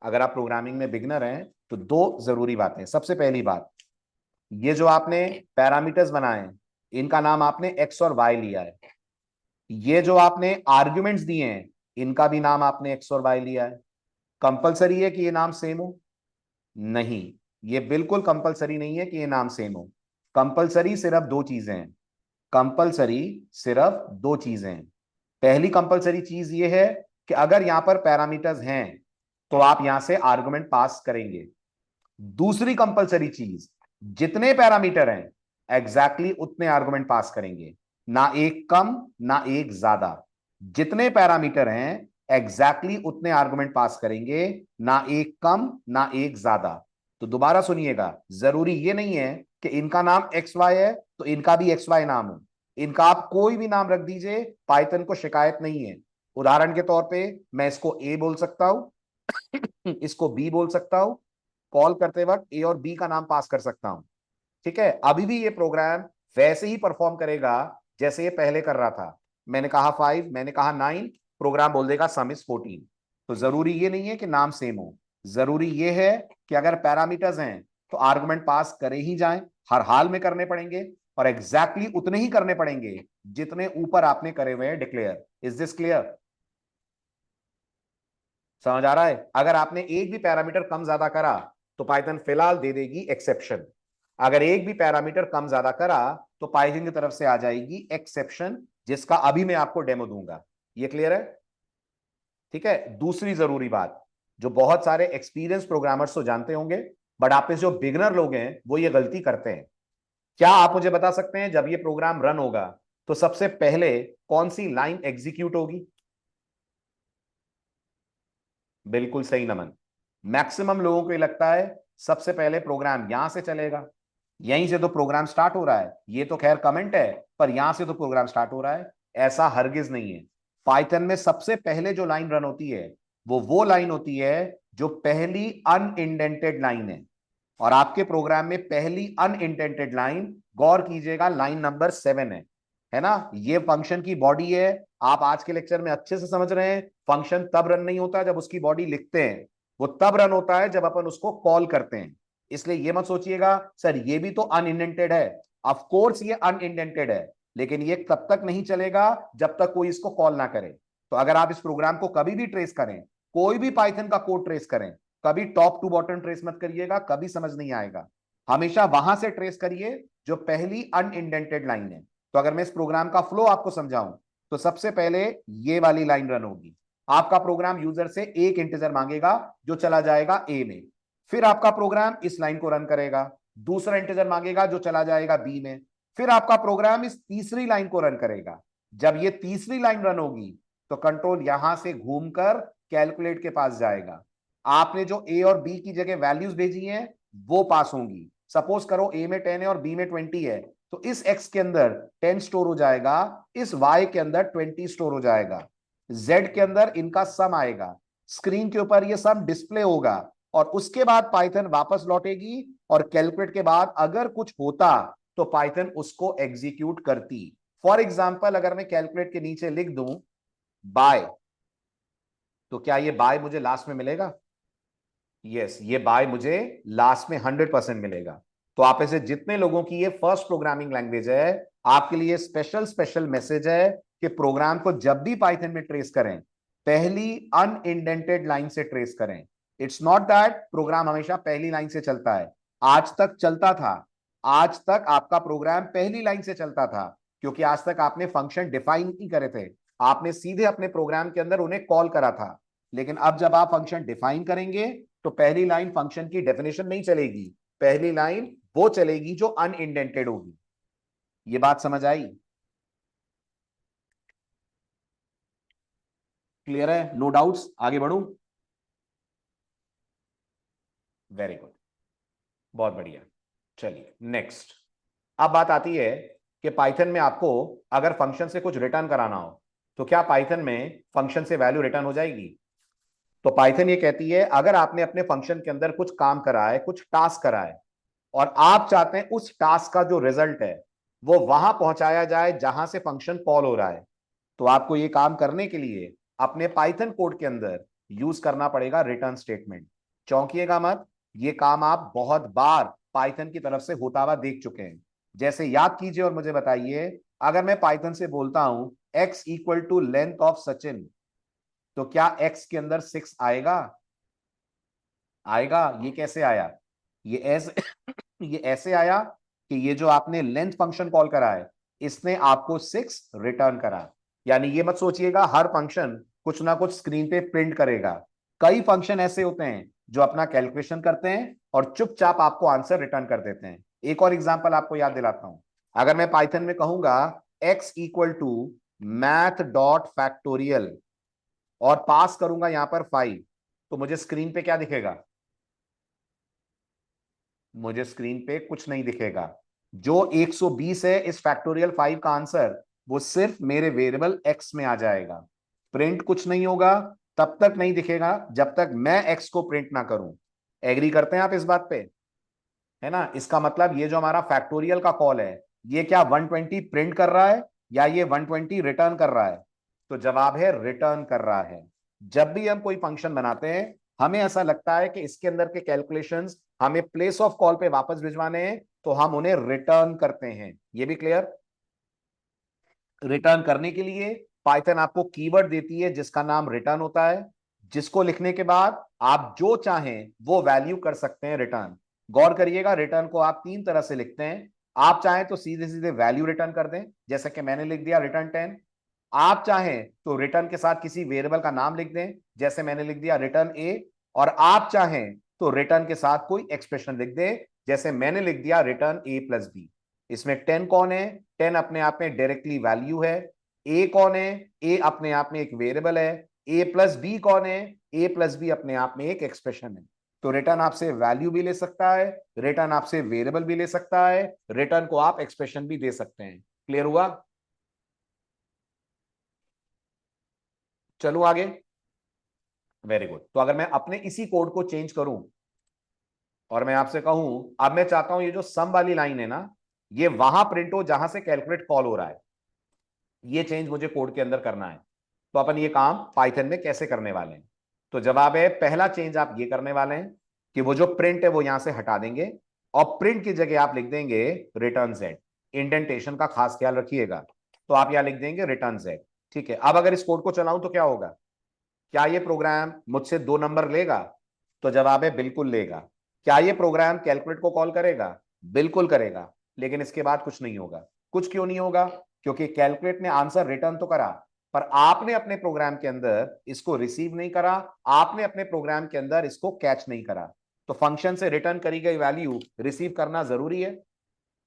अगर आप प्रोग्रामिंग में बिगनर हैं तो दो जरूरी बातें। सबसे पहली बात, ये जो आपने पैरामीटर्स बनाए हैं इनका नाम आपने एक्स और वाई लिया है। ये जो आपने आर्ग्यूमेंट्स दिए हैं इनका भी नाम आपने एक्स और वाई लिया है। कंपलसरी है कि ये नाम सेम हो? नहीं, ये बिल्कुल कंपलसरी नहीं है कि ये नाम सेम हो। कंपलसरी सिर्फ दो चीजें हैं, कंपलसरी सिर्फ दो चीजें हैं। पहली कंपलसरी चीज ये है कि अगर यहां पर पैरामीटर्स हैं तो आप यहां से आर्गुमेंट पास करेंगे। दूसरी कंपलसरी चीज, जितने पैरामीटर हैं एग्जैक्टली उतने आर्गुमेंट पास करेंगे, ना एक कम ना एक ज्यादा। जितने पैरामीटर हैं एग्जैक्टली उतने आर्गुमेंट पास करेंगे, ना एक कम ना एक ज्यादा। तो दोबारा सुनिएगा, जरूरी ये नहीं है कि इनका नाम एक्स वाई है तो इनका भी एक्स वाई नाम हो। इनका आप कोई भी नाम रख दीजिए, पाइथन को शिकायत नहीं है। उदाहरण के तौर पे मैं इसको ए बोल सकता हूं, इसको बी बोल सकता हूं, कॉल करते वक्त ए और बी का नाम पास कर सकता हूं। ठीक है, अभी भी ये प्रोग्राम वैसे ही परफॉर्म करेगा जैसे ये पहले कर रहा था। मैंने कहा 5, मैंने कहा 9, प्रोग्राम बोल देगा सम इज 14। तो जरूरी ये नहीं है कि नाम सेम हो, जरूरी ये है कि अगर पैरामीटर्स हैं तो आर्गुमेंट पास करे ही जाएं, हर हाल में करने पड़ेंगे, और एग्जैक्टली उतने ही करने पड़ेंगे जितने ऊपर आपने करे हुए हैं डिक्लेयर। Is this clear? समझ आ रहा है? अगर आपने एक भी पैरामीटर कम ज्यादा करा तो पाइथन फिलहाल दे देगी एक्सेप्शन। अगर एक भी पैरामीटर कम ज्यादा करा तो पाइथन की तरफ से आ जाएगी एक्सेप्शन, जिसका अभी मैं आपको डेमो दूंगा। ये क्लियर है? ठीक है, दूसरी जरूरी बात जो बहुत सारे एक्सपीरियंस प्रोग्रामर्स तो जानते होंगे, बट आप में जो बिगनर लोग हैं वो ये गलती करते हैं। क्या आप मुझे बता सकते हैं जब ये प्रोग्राम रन होगा तो सबसे पहले कौन सी लाइन एग्जीक्यूट होगी? बिल्कुल सही नमन। मैक्सिमम लोगों को ये लगता है सबसे पहले प्रोग्राम यहां से चलेगा, यहीं से तो प्रोग्राम स्टार्ट हो रहा है। ये तो खैर कमेंट है, पर यहां से तो प्रोग्राम स्टार्ट हो रहा है। ऐसा हरगिज नहीं है। पाइथन में सबसे पहले जो लाइन रन होती है वो लाइन होती है जो पहली अनइंडेंटेड लाइन है। और आपके प्रोग्राम में पहली अनइंडेंटेड लाइन, गौर कीजिएगा, लाइन नंबर 7 है ना। ये फंक्शन की बॉडी है। आप आज के लेक्चर में अच्छे से समझ रहे हैं, फंक्शन तब रन नहीं होता जब उसकी बॉडी लिखते हैं, वो तब रन होता है जब अपन उसको कॉल करते हैं। इसलिए ये मत सोचिएगा सर ये भी तो अनइंडेंटेड है। ऑफ कोर्स ये अनइंडेंटेड है, लेकिन ये तब तक नहीं चलेगा जब तक कोई इसको कॉल ना करे। तो अगर आप इस प्रोग्राम को कभी भी ट्रेस करें कोई भी पाइथन का कोड ट्रेस करें, कभी टॉप टू बॉटम ट्रेस मत करिएगा, कभी समझ नहीं आएगा। हमेशा वहां से ट्रेस करिए जो पहली अनइंडेंटेड लाइन है। तो अगर मैं इस प्रोग्राम का फ्लो आपको समझाऊं, तो सबसे पहले ये वाली लाइन रन होगी। आपका प्रोग्राम यूजर से एक इंटीजर मांगेगा जो चला जाएगा ए में। फिर आपका प्रोग्राम इस लाइन को रन करेगा, दूसरा इंटीजर मांगेगा जो चला जाएगा बी में। फिर आपका प्रोग्राम इस तीसरी लाइन को रन करेगा। जब ये तीसरी लाइन रन होगी तो कंट्रोल यहां से घूमकर कैलकुलेट के पास जाएगा। आपने जो ए और बी की जगह वैल्यूज भेजी हैं वो पास होंगी। सपोज करो ए में 10 है और बी में 20 है, तो इस एक्स के अंदर 10 स्टोर हो जाएगा, इस वाई के अंदर 20 स्टोर हो जाएगा, जेड के अंदर इनका सम आएगा, स्क्रीन के ऊपर ये सम डिस्प्ले होगा, और उसके बाद पाइथन वापस लौटेगी और कैलकुलेट के बाद अगर कुछ होता तो पाइथन उसको एग्जीक्यूट करती। फॉर एग्जाम्पल अगर मैं कैलकुलेट के नीचे लिख दूं बाय, तो क्या ये बाय मुझे लास्ट में मिलेगा? यस, ये बाय मुझे लास्ट में 100% मिलेगा। तो आप ऐसे जितने लोगों की ये फर्स्ट प्रोग्रामिंग लैंग्वेज है, आपके लिए स्पेशल स्पेशल मैसेज है कि प्रोग्राम को जब भी पाइथन में ट्रेस करें, पहली अनइंडेंटेड लाइन से ट्रेस करें। इट्स नॉट दैट प्रोग्राम हमेशा पहली लाइन से चलता है, आज तक चलता था। आज तक आपका प्रोग्राम पहली लाइन से चलता था, क्योंकि आज तक आपने फंक्शन डिफाइन नहीं करे थे, आपने सीधे अपने प्रोग्राम के अंदर उन्हें कॉल करा था। लेकिन अब जब आप फंक्शन डिफाइन करेंगे तो पहली लाइन फंक्शन की डेफिनेशन नहीं चलेगी, पहली लाइन वो चलेगी जो अनइंडेंटेड होगी। ये बात समझ आई? क्लियर है? No doubts? आगे बढ़ूं? वेरी गुड, बहुत बढ़िया। चलिए नेक्स्ट। अब बात आती है कि पाइथन में आपको अगर फंक्शन से कुछ रिटर्न कराना हो, तो क्या पाइथन में फंक्शन से वैल्यू रिटर्न हो जाएगी? तो पाइथन ये कहती है अगर आपने अपने फंक्शन के अंदर कुछ काम करा है, कुछ टास्क करा है, और आप चाहते हैं उस टास्क का जो रिजल्ट है वो वहां पहुंचाया जाए जहां से फंक्शन कॉल हो रहा है, तो आपको ये काम करने के लिए अपने पाइथन कोड के अंदर यूज करना पड़ेगा रिटर्न स्टेटमेंट। चौंकिएगा मत, ये काम आप बहुत बार पाइथन की तरफ से होता हुआ देख चुके हैं। जैसे याद कीजिए और मुझे बताइए, अगर मैं पाइथन से बोलता हूं x equal to length of Sachin, तो क्या x के अंदर 6 आएगा? आएगा। ये कैसे आया? ये ऐसे ये ऐसे आया कि ये जो आपने लेंथ फंक्शन कॉल करा है, इसने आपको 6 रिटर्न करा। यानी ये मत सोचिएगा हर फंक्शन कुछ ना कुछ स्क्रीन पे प्रिंट करेगा। कई फंक्शन ऐसे होते हैं जो अपना कैलकुलेशन करते हैं और चुपचाप आपको आंसर रिटर्न कर देते हैं। एक और एग्जांपल आपको याद दिलाता हूं। अगर मैं पाइथन में कहूंगा x equal to math dot factorial और पास करूंगा यहां पर 5, तो मुझे स्क्रीन पे क्या दिखेगा? मुझे स्क्रीन पे कुछ नहीं दिखेगा। जो 120 है इस फैक्टोरियल 5 का आंसर, वो सिर्फ मेरे वेरिएबल x में आ जाएगा। प्रिंट कुछ नहीं होगा, तब तक नहीं दिखेगा जब तक मैं x को प्रिंट ना करूं। एग्री करते हैं आप इस बात पे? है ना? इसका मतलब ये जो हमारा फैक्टोरियल का कॉल है, ये क्या 120 प्रिंट कर रहा है या ये 120 रिटर्न कर रहा है? तो जवाब है रिटर्न कर रहा है। जब भी हम कोई फंक्शन बनाते हैं, हमें ऐसा लगता है कि इसके अंदर के कैलकुलेशंस हमें प्लेस ऑफ कॉल पे वापस भिजवाने हैं, तो हम उन्हें रिटर्न करते हैं। ये भी क्लियर? रिटर्न करने के लिए पाइथन आपको कीवर्ड देती है जिसका नाम रिटर्न होता है, जिसको लिखने के बाद आप जो चाहें वो वैल्यू कर सकते हैं रिटर्न। गौर करिएगा, रिटर्न को आप 3 तरह से लिखते हैं। आप चाहें तो सीधे सीधे वैल्यू रिटर्न कर दें, जैसे कि मैंने लिख दिया रिटर्न 10। आप चाहें तो रिटर्न के साथ किसी वेरिएबल का नाम लिख दें, जैसे मैंने लिख दिया रिटर्न ए। और आप चाहें तो रिटर्न के साथ कोई एक्सप्रेशन लिख दें, जैसे मैंने लिख दिया रिटर्न ए प्लस बी। इसमें 10 कौन है? 10 अपने आप में डायरेक्टली वैल्यू है। ए कौन है? ए अपने आप में एक वेरिएबल है। ए प्लस बी कौन है? ए प्लस बी अपने आप में एक एक्सप्रेशन है। तो रिटर्न आपसे वैल्यू भी ले सकता है, रिटर्न आपसे वेरिएबल भी ले सकता है, रिटर्न को आप एक्सप्रेशन भी दे सकते हैं। क्लियर हुआ? चलो आगे। Very good. तो अगर मैं अपने इसी कोड को चेंज करूं और मैं आपसे कहूं अब मैं चाहता हूं ये जो सम वाली लाइन है ना, ये वहां प्रिंट हो जहां से कैलकुलेट कॉल हो रहा है, ये चेंज मुझे कोड के अंदर करना है। तो अपन ये काम पाइथन में कैसे करने वाले हैं? तो जवाब है पहला चेंज आप ये करने वाले हैं कि वो जो प्रिंट है वो यहां से हटा देंगे और प्रिंट की जगह आप लिख देंगे रिटर्न जेड। इंडेंटेशन का खास ख्याल रखिएगा। तो आप यहां लिख देंगे रिटर्न जेड। ठीक है। अब अगर इस कोड को चलाऊं तो क्या होगा? क्या ये प्रोग्राम मुझसे 2 नंबर लेगा? तो जवाब है बिल्कुल लेगा। क्या ये प्रोग्राम कैलकुलेट को कॉल करेगा? बिल्कुल करेगा। लेकिन इसके बाद कुछ नहीं होगा। कुछ क्यों नहीं होगा? क्योंकि कैलकुलेट ने आंसर रिटर्न तो करा, पर आपने अपने प्रोग्राम के अंदर इसको रिसीव नहीं करा, आपने अपने प्रोग्राम के अंदर इसको कैच नहीं करा। तो फंक्शन से रिटर्न करी गई वैल्यू रिसीव करना जरूरी है।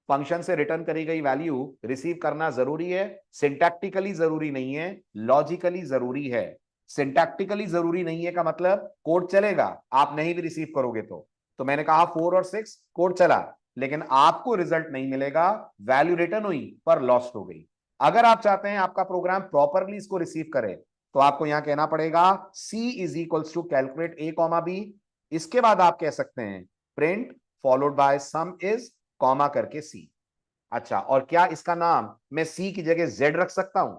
फंक्शन से रिटर्न करी गई वैल्यू रिसीव करना जरूरी है। सिंटैक्टिकली जरूरी नहीं है, लॉजिकली जरूरी है। सिंटैक्टिकली जरूरी नहीं है का मतलब कोड चलेगा, आप नहीं भी रिसीव करोगे तो मैंने कहा 4 और 6 कोड चला, लेकिन आपको रिजल्ट नहीं मिलेगा, वैल्यू रिटर्न हुई पर लॉस्ट हो गई। अगर आप चाहते हैं आपका प्रोग्राम प्रॉपरली इसको रिसीव करे, तो आपको यहां कहना पड़ेगा c is equals to calculate a comma b. इसके बाद आप कह सकते हैं print followed by sum is comma करके सी। अच्छा, और क्या इसका नाम मैं सी की जगह जेड रख सकता हूं?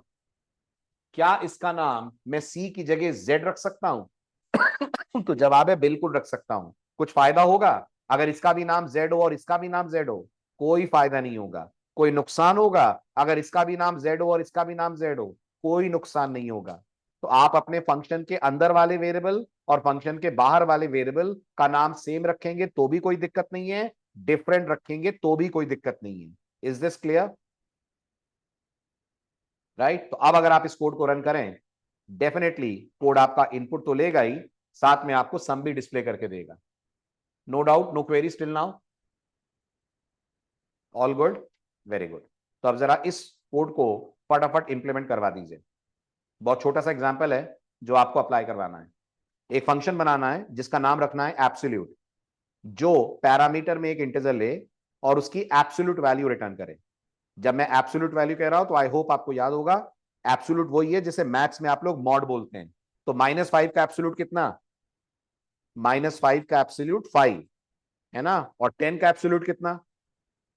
क्या इसका नाम मैं सी की जगह जेड रख सकता हूं? तो जवाब है बिल्कुल रख सकता हूं। कुछ फायदा होगा अगर इसका भी नाम जेड हो और इसका भी नाम जेड हो? कोई फायदा नहीं होगा। कोई नुकसान होगा अगर इसका भी नाम जेड हो और इसका भी नाम जेड हो? कोई नुकसान नहीं होगा। तो आप अपने फंक्शन के अंदर वाले वेरिएबल और फंक्शन के बाहर वाले वेरिएबल का नाम सेम रखेंगे तो भी कोई दिक्कत नहीं है, डिफरेंट रखेंगे तो भी कोई दिक्कत नहीं है। Is this clear? राइट। तो अब अगर आप इस कोड को रन करें, डेफिनेटली कोड आपका इनपुट तो लेगा ही, साथ में आपको सम भी डिस्प्ले करके देगा। No doubt, no query still now? All good, very good. तो अब जरा इस कोड को फटाफट इंप्लीमेंट करवा दीजिए। बहुत छोटा सा एग्जांपल है जो आपको अप्लाई करवाना है। एक फंक्शन बनाना है जिसका नाम रखना है एब्सोल्यूट, जो पैरामीटर में एक इंटीजर ले और उसकी एब्सोल्यूट वैल्यू रिटर्न करे। जब मैं एब्सोल्यूट वैल्यू कह रहा हूं तो आई होप आपको याद होगा, एब्सोल्यूट वही है जिसे मैथ्स में आप लोग मॉड बोलते हैं। तो -5 का एब्सोल्यूट कितना? -5 का एब्सोल्यूट 5 है ना। और 10 का एब्सोल्यूट कितना?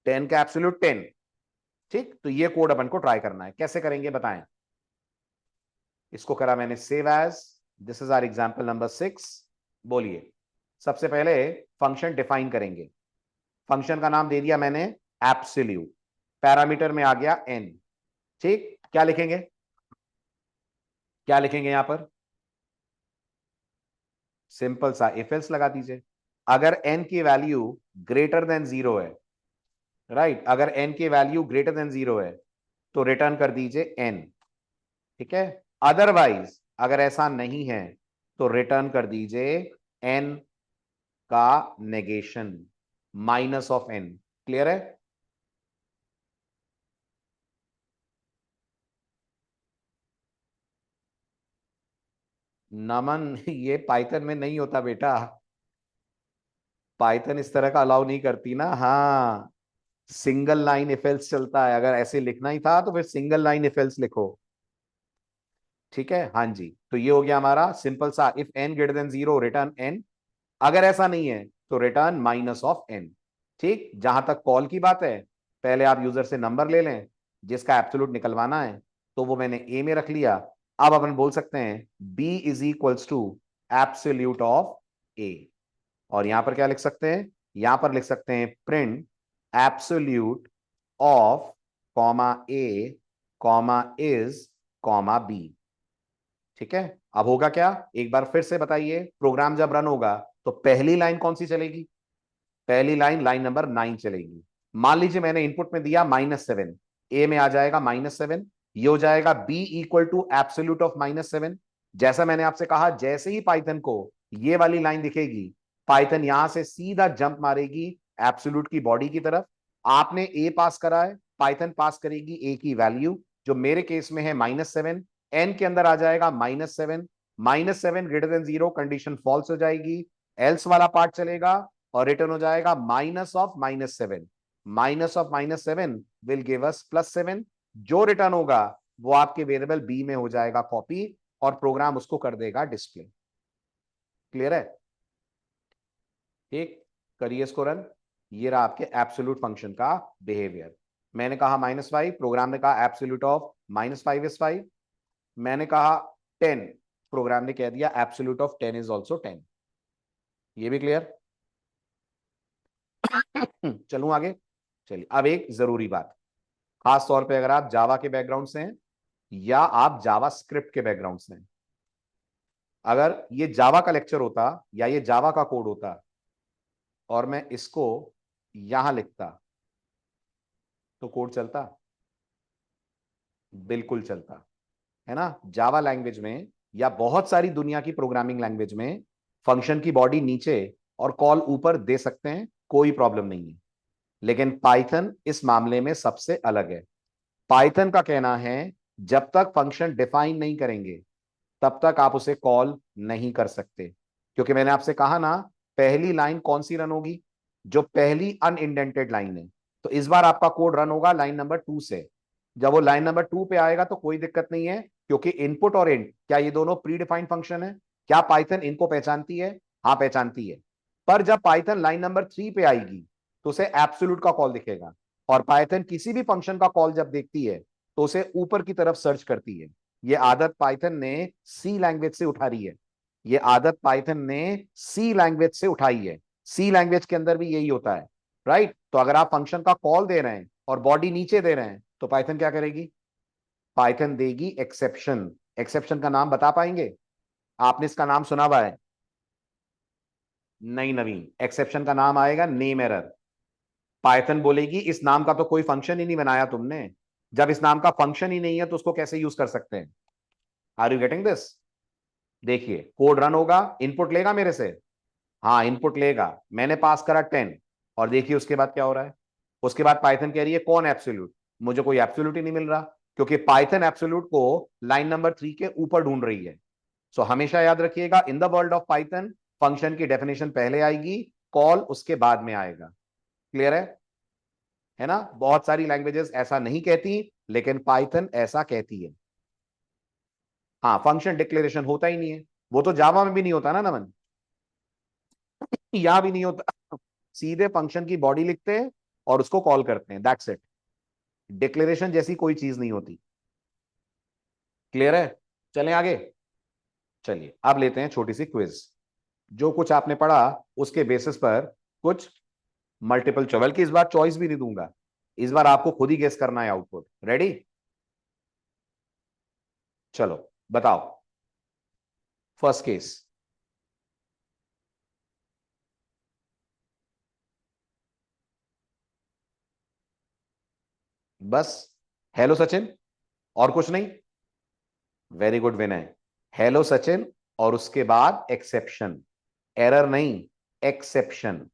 10 का एब्सोल्यूट 10। ठीक, तो ये कोड अपन को ट्राई करना है। कैसे करेंगे बताएं? इसको करा मैंने save as. This is our example number 6। बोलिए। सबसे पहले फंक्शन डिफाइन करेंगे। फंक्शन का नाम दे दिया मैंने एब्सोल्यूट, पैरामीटर में आ गया n। ठीक, क्या लिखेंगे? क्या लिखेंगे यहां पर? सिंपल सा इफ एल्स लगा दीजिए। अगर n की वैल्यू ग्रेटर देन 0 है, राइट, अगर n की वैल्यू ग्रेटर देन 0 है तो रिटर्न कर दीजिए n। ठीक है। अदरवाइज अगर ऐसा नहीं है तो रिटर्न कर दीजिए n का नेगेशन, -n। क्लियर है? नमन ये पाइथन में नहीं होता बेटा। पाइथन इस तरह का अलाउ नहीं करती ना। हाँ, सिंगल लाइन इफ एल्स चलता है। अगर ऐसे लिखना ही था तो फिर सिंगल लाइन इफ एल्स लिखो। ठीक है, हाँ जी। तो ये हो गया हमारा सिंपल सा if n greater than 0 return n। अगर ऐसा नहीं है तो रिटर्न -n। ठीक, जहां तक कॉल की बात है, पहले आप यूजर से नंबर ले लें जिसका एब्सोल्यूट निकलवाना है, तो वो मैंने ए में रख लिया। अब अपन बोल सकते हैं b is equals to absolute of a. और यहां पर क्या लिख सकते हैं? यहां पर लिख सकते हैं print absolute of comma A comma is comma B. ठीक है। अब होगा क्या, एक बार फिर से बताइए। प्रोग्राम जब रन होगा तो पहली लाइन कौन सी चलेगी? पहली लाइन, लाइन नंबर 9 चलेगी। मान लीजिए मैंने इनपुट में दिया -7, ए में आ जाएगा -7। ये हो जाएगा B equal to absolute of -7। जैसा मैंने आपसे कहा, जैसे ही पाइथन को ये वाली लाइन दिखेगी, पाइथन यहां से सीधा जंप मारेगी एब्सोल्यूट की बॉडी की तरफ। आपने ए पास करा है, पाइथन पास करेगी ए की वैल्यू, जो मेरे केस में है -7। एन के अंदर आ जाएगा -7। -7 ग्रेटर देन 0, कंडीशन फॉल्स हो जाएगी, एल्स वाला पार्ट चलेगा और रिटर्न हो जाएगा -7। -7 विल गिव अस +7। जो रिटर्न होगा वो आपके वेरिएबल बी में हो जाएगा कॉपी और प्रोग्राम उसको कर देगा डिस्प्ले। क्लियर है? ठीक, करिए इसको रन। ये रहा आपके एब्सोल्यूट फंक्शन का बिहेवियर। मैंने कहा -5, प्रोग्राम ने कहा एब्सोल्यूट ऑफ -5 इज 5। मैंने कहा 10, प्रोग्राम ने कह दिया एब्सोल्यूट ऑफ 10 इज ऑल्सो 10। ये भी क्लियर? चलूं आगे? चलिए, अब एक जरूरी बात, खास तौर पे अगर आप जावा के बैकग्राउंड से हैं या आप जावा स्क्रिप्ट के बैकग्राउंड से हैं। अगर ये जावा का लेक्चर होता या ये जावा का कोड होता और मैं इसको यहां लिखता तो कोड चलता? बिल्कुल चलता, है ना। जावा लैंग्वेज में या बहुत सारी दुनिया की प्रोग्रामिंग लैंग्वेज में फंक्शन की बॉडी नीचे और कॉल ऊपर दे सकते हैं, कोई प्रॉब्लम नहीं है। लेकिन पाइथन इस मामले में सबसे अलग है। पाइथन का कहना है जब तक फंक्शन डिफाइन नहीं करेंगे तब तक आप उसे कॉल नहीं कर सकते, क्योंकि मैंने आपसे कहा ना, पहली लाइन कौन सी रन होगी? जो पहली अनइंडेंटेड लाइन है। तो इस बार आपका कोड रन होगा लाइन नंबर 2 से। जब वो लाइन नंबर 2 पे आएगा तो कोई दिक्कत नहीं है, क्योंकि इनपुट और इंट क्या ये दोनों प्री डिफाइंड फंक्शन है? क्या पाइथन इनको पहचानती है? हाँ, पहचानती है। पर जब पाइथन लाइन नंबर 3 पे आएगी तो उसे एब्सोल्यूट का कॉल दिखेगा। और पाइथन किसी भी फंक्शन का कॉल जब देखती है तो उसे ऊपर की तरफ सर्च करती है। ये आदत पाइथन ने सी लैंग्वेज से उठा रही है। ये आदत पाइथन ने सी लैंग्वेज से उठाई है। सी लैंग्वेज के अंदर भी यही होता है, राइट। तो अगर आप फंक्शन का कॉल दे रहे हैं और बॉडी नीचे दे रहे हैं तो पाइथन क्या करेगी? पाइथन देगी एक्सेप्शन। एक्सेप्शन का नाम बता पाएंगे? आपने इसका नाम सुना हुआ है? नहीं नवीन, एक्सेप्शन का नाम आएगा नेम एरर। पाइथन बोलेगी इस नाम का तो कोई फंक्शन ही नहीं बनाया तुमने। जब इस नाम का फंक्शन ही नहीं है तो उसको कैसे यूज कर सकते हैं? Are you getting this? देखिए, कोड रन होगा, इनपुट लेगा मेरे से। हाँ, इनपुट लेगा। मैंने पास करा 10, और देखिए उसके बाद क्या हो रहा है। उसके बाद पाइथन कह रही है कौन एब्सोल्यूट? मुझे कोई एब्सोल्यूट ही नहीं मिल रहा, क्योंकि पाइथन एब्सोल्यूट को लाइन नंबर 3 के ऊपर ढूंढ रही है। सो हमेशा याद रखिएगा, इन the world of Python function की डेफिनेशन पहले आएगी, कॉल उसके बाद में आएगा। क्लियर है ना। बहुत सारी लैंग्वेजेस ऐसा नहीं कहती, लेकिन पाइथन ऐसा कहती है। हाँ, फंक्शन डिक्लेरेशन होता ही नहीं है। वो तो जावा में भी नहीं होता ना नमन, यहां भी नहीं होता। सीधे फंक्शन की बॉडी लिखते हैं और उसको कॉल करते हैं, दैट्स इट। डिक्लेरेशन जैसी कोई चीज नहीं होती। क्लियर है? चलें आगे। चलिए अब लेते हैं छोटी सी क्विज। जो कुछ आपने पढ़ा उसके बेसिस पर कुछ मल्टीपल चॉइस, की इस बार चॉइस भी नहीं दूंगा। इस बार आपको खुद ही गेस करना है आउटपुट। रेडी? चलो बताओ। First case. बस हेलो सचिन और कुछ नहीं? वेरी गुड विनय। हेलो सचिन और उसके बाद एक्सेप्शन, एरर नहीं, एक्सेप्शन।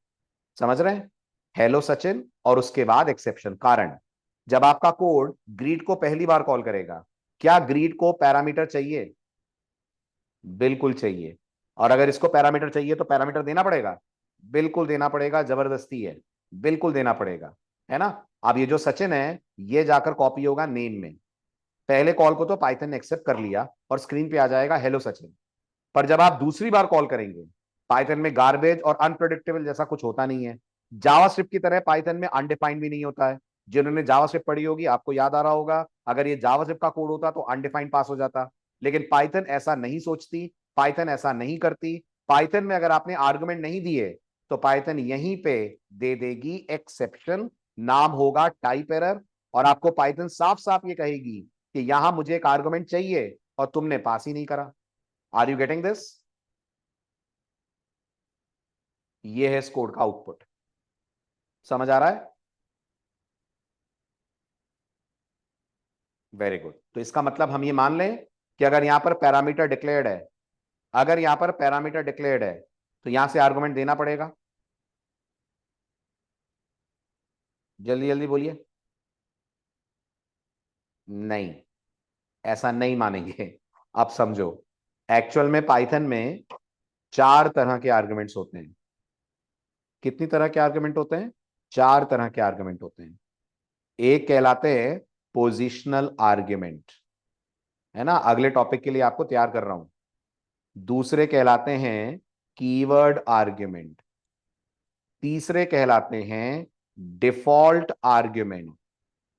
समझ रहे हैं? हेलो सचिन और उसके बाद एक्सेप्शन। कारण, जब आपका कोड ग्रीट को पहली बार कॉल करेगा, क्या ग्रीट को पैरामीटर चाहिए? बिल्कुल चाहिए। और अगर इसको पैरामीटर चाहिए तो पैरामीटर देना पड़ेगा? बिल्कुल देना पड़ेगा, जबरदस्ती है, बिल्कुल देना पड़ेगा, है ना। अब ये जो सचिन है ये जाकर कॉपी होगा नेम में। पहले कॉल को तो पाइथन ने एक्सेप्ट कर लिया और स्क्रीन पे आ जाएगा हेलो सचिन। पर जब आप दूसरी बार कॉल करेंगे, पाइथन में गार्बेज और अनप्रेडिक्टेबल जैसा कुछ होता नहीं है। जावास्क्रिप्ट की तरह पाइथन में अनडिफाइंड भी नहीं होता है। जिन्होंने जावास्क्रिप्ट पढ़ी होगी आपको याद आ रहा होगा, अगर ये जावास्क्रिप्ट का कोड होता तो अनडिफाइंड पास हो जाता। लेकिन पाइथन ऐसा नहीं सोचती, पाइथन ऐसा नहीं करती। पाइथन में अगर आपने आर्गुमेंट नहीं दिए तो पाइथन यहीं पे दे देगी एक्सेप्शन। नाम होगा टाइप एरर। और आपको पाइथन साफ साफ ये कहेगी कि यहां मुझे एक आर्गुमेंट चाहिए और तुमने पास ही नहीं करा। Are you getting this? ये है इस कोड का आउटपुट। समझ आ रहा है? Very good. तो इसका मतलब हम ये मान लें कि अगर यहां पर पैरामीटर डिक्लेयर्ड है, अगर यहां पर पैरामीटर डिक्लेयर्ड है तो यहां से आर्गुमेंट देना पड़ेगा। जल्दी जल्दी बोलिए। नहीं, ऐसा नहीं मानेंगे। अब समझो, एक्चुअल में पाइथन में 4 तरह के आर्गुमेंट्स होते हैं। कितनी तरह के आर्गुमेंट होते हैं? 4 तरह के आर्गुमेंट होते हैं। एक कहलाते हैं पोजिशनल आर्ग्यूमेंट, है ना, अगले टॉपिक के लिए आपको तैयार कर रहा हूं। दूसरे कहलाते हैं कीवर्ड आर्ग्यूमेंट। तीसरे कहलाते हैं डिफॉल्ट आर्ग्यूमेंट।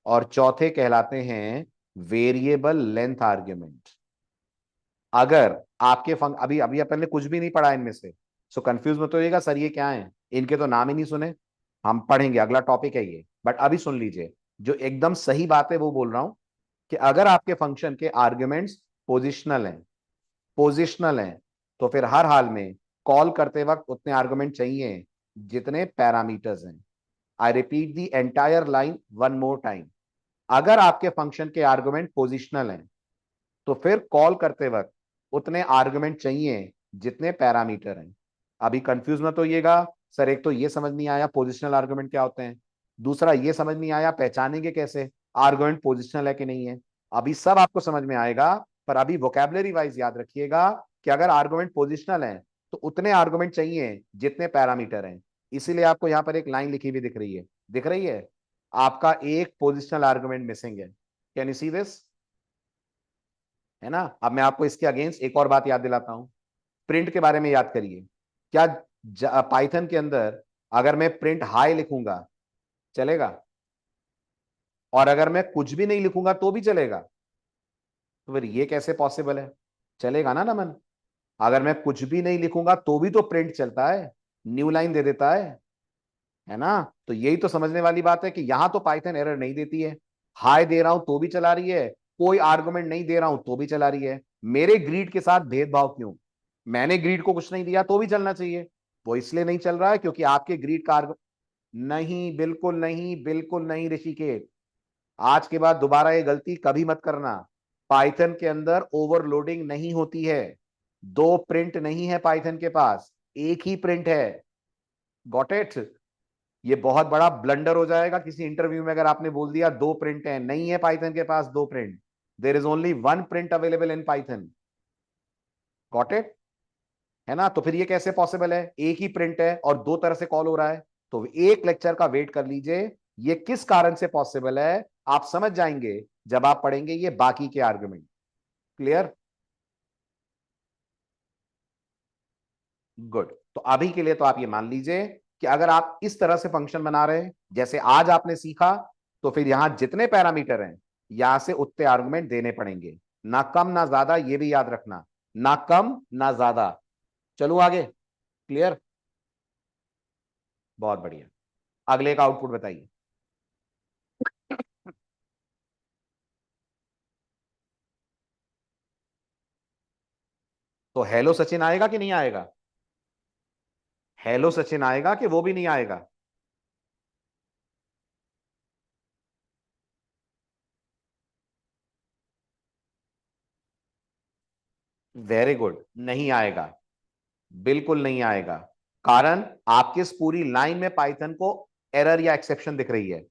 और चौथे कहलाते हैं वेरिएबल लेंथ आर्ग्यूमेंट। अगर आपके अभी अभी अपन ने कुछ भी नहीं पढ़ा इनमें से, सो कंफ्यूज मत होइएगा सर ये क्या है, इनके तो नाम ही नहीं सुने। हम पढ़ेंगे, अगला टॉपिक है ये। बट अभी सुन लीजिए, जो एकदम सही बात है वो बोल रहा हूं, कि अगर आपके फंक्शन के आर्ग्यूमेंट्स पोजिशनल हैं, पोजिशनल हैं, तो फिर हर हाल में कॉल करते वक्त उतने आर्गुमेंट चाहिए जितने पैरामीटर्स हैं। I repeat the entire line one more time. अगर आपके फंक्शन के आर्गुमेंट पोजिशनल हैं तो फिर कॉल करते वक्त उतने आर्गुमेंट चाहिए जितने पैरामीटर हैं। अभी कंफ्यूज मत होइएगा, सर एक तो ये समझ नहीं आया पोजिशनल आर्गुमेंट क्या होते हैं, दूसरा ये समझ नहीं आया पहचानेंगे कैसे आर्गुमेंट पोजिशनल है कि नहीं है। अभी सब आपको समझ में आएगा, पर अभी वोकैबुलरी वाइज याद रखिएगा कि अगर आर्गुमेंट पोजिशनल है तो उतने आर्गुमेंट चाहिए जितने पैरामीटर हैं। इसीलिए आपको यहां पर एक लाइन लिखी हुई दिख रही है, दिख रही है, आपका एक पोजिशनल आर्गुमेंट मिसिंग है। Can you see this? है ना। अब मैं आपको इसके अगेंस्ट एक और बात याद दिलाता हूं, प्रिंट के बारे में याद करिए। क्या पाइथन के अंदर अगर मैं प्रिंट हाई लिखूंगा चलेगा, और अगर मैं कुछ भी नहीं लिखूंगा तो भी चलेगा? तो फिर ये कैसे पॉसिबल है? चलेगा ना नमन? अगर मैं कुछ भी नहीं लिखूंगा तो भी तो प्रिंट चलता है, न्यू लाइन दे देता है ना। तो यही तो समझने वाली बात है कि यहां तो पाइथन एरर नहीं देती है, हाई दे रहा हूं तो भी चला रही है, कोई आर्गुमेंट नहीं दे रहा हूं तो भी चला रही है। मेरे ग्रीड के साथ भेदभाव क्यों? मैंने ग्रीड को कुछ नहीं दिया तो भी चलना चाहिए। वो इसलिए नहीं चल रहा है क्योंकि आपके ग्रीड का नहीं, बिल्कुल नहीं, बिल्कुल नहीं ऋषिकेश। आज के बाद दोबारा ये गलती कभी मत करना। पाइथन के अंदर ओवरलोडिंग नहीं होती है। दो प्रिंट नहीं है पाइथन के पास, एक ही प्रिंट है। Got it? ये बहुत बड़ा ब्लंडर हो जाएगा किसी इंटरव्यू में अगर आपने बोल दिया दो प्रिंट है। नहीं है पाइथन के पास दो print. There is only one print available in Python. Got it? है ना। तो फिर ये कैसे पॉसिबल है? एक ही प्रिंट है और दो तरह से कॉल हो रहा है। तो एक लेक्चर का वेट कर लीजिए, ये किस कारण से पॉसिबल है आप समझ जाएंगे जब आप पढ़ेंगे ये बाकी के आर्गुमेंट। क्लियर? गुड। तो अभी के लिए तो आप ये मान लीजिए कि अगर आप इस तरह से फंक्शन बना रहे हैं जैसे आज आपने सीखा, तो फिर यहां जितने पैरामीटर हैं यहां से उतने आर्गुमेंट देने पड़ेंगे, ना कम ना ज्यादा, ये भी याद रखना, ना कम ना ज्यादा। चलो आगे। क्लियर? बहुत बढ़िया। अगले का आउटपुट बताइए। तो हेलो सचिन आएगा कि नहीं आएगा? हेलो सचिन आएगा कि वो भी नहीं आएगा? वेरी गुड, नहीं आएगा, बिल्कुल नहीं आएगा। कारण आपकी इस पूरी लाइन में पाइथन को एरर या एक्सेप्शन दिख रही है।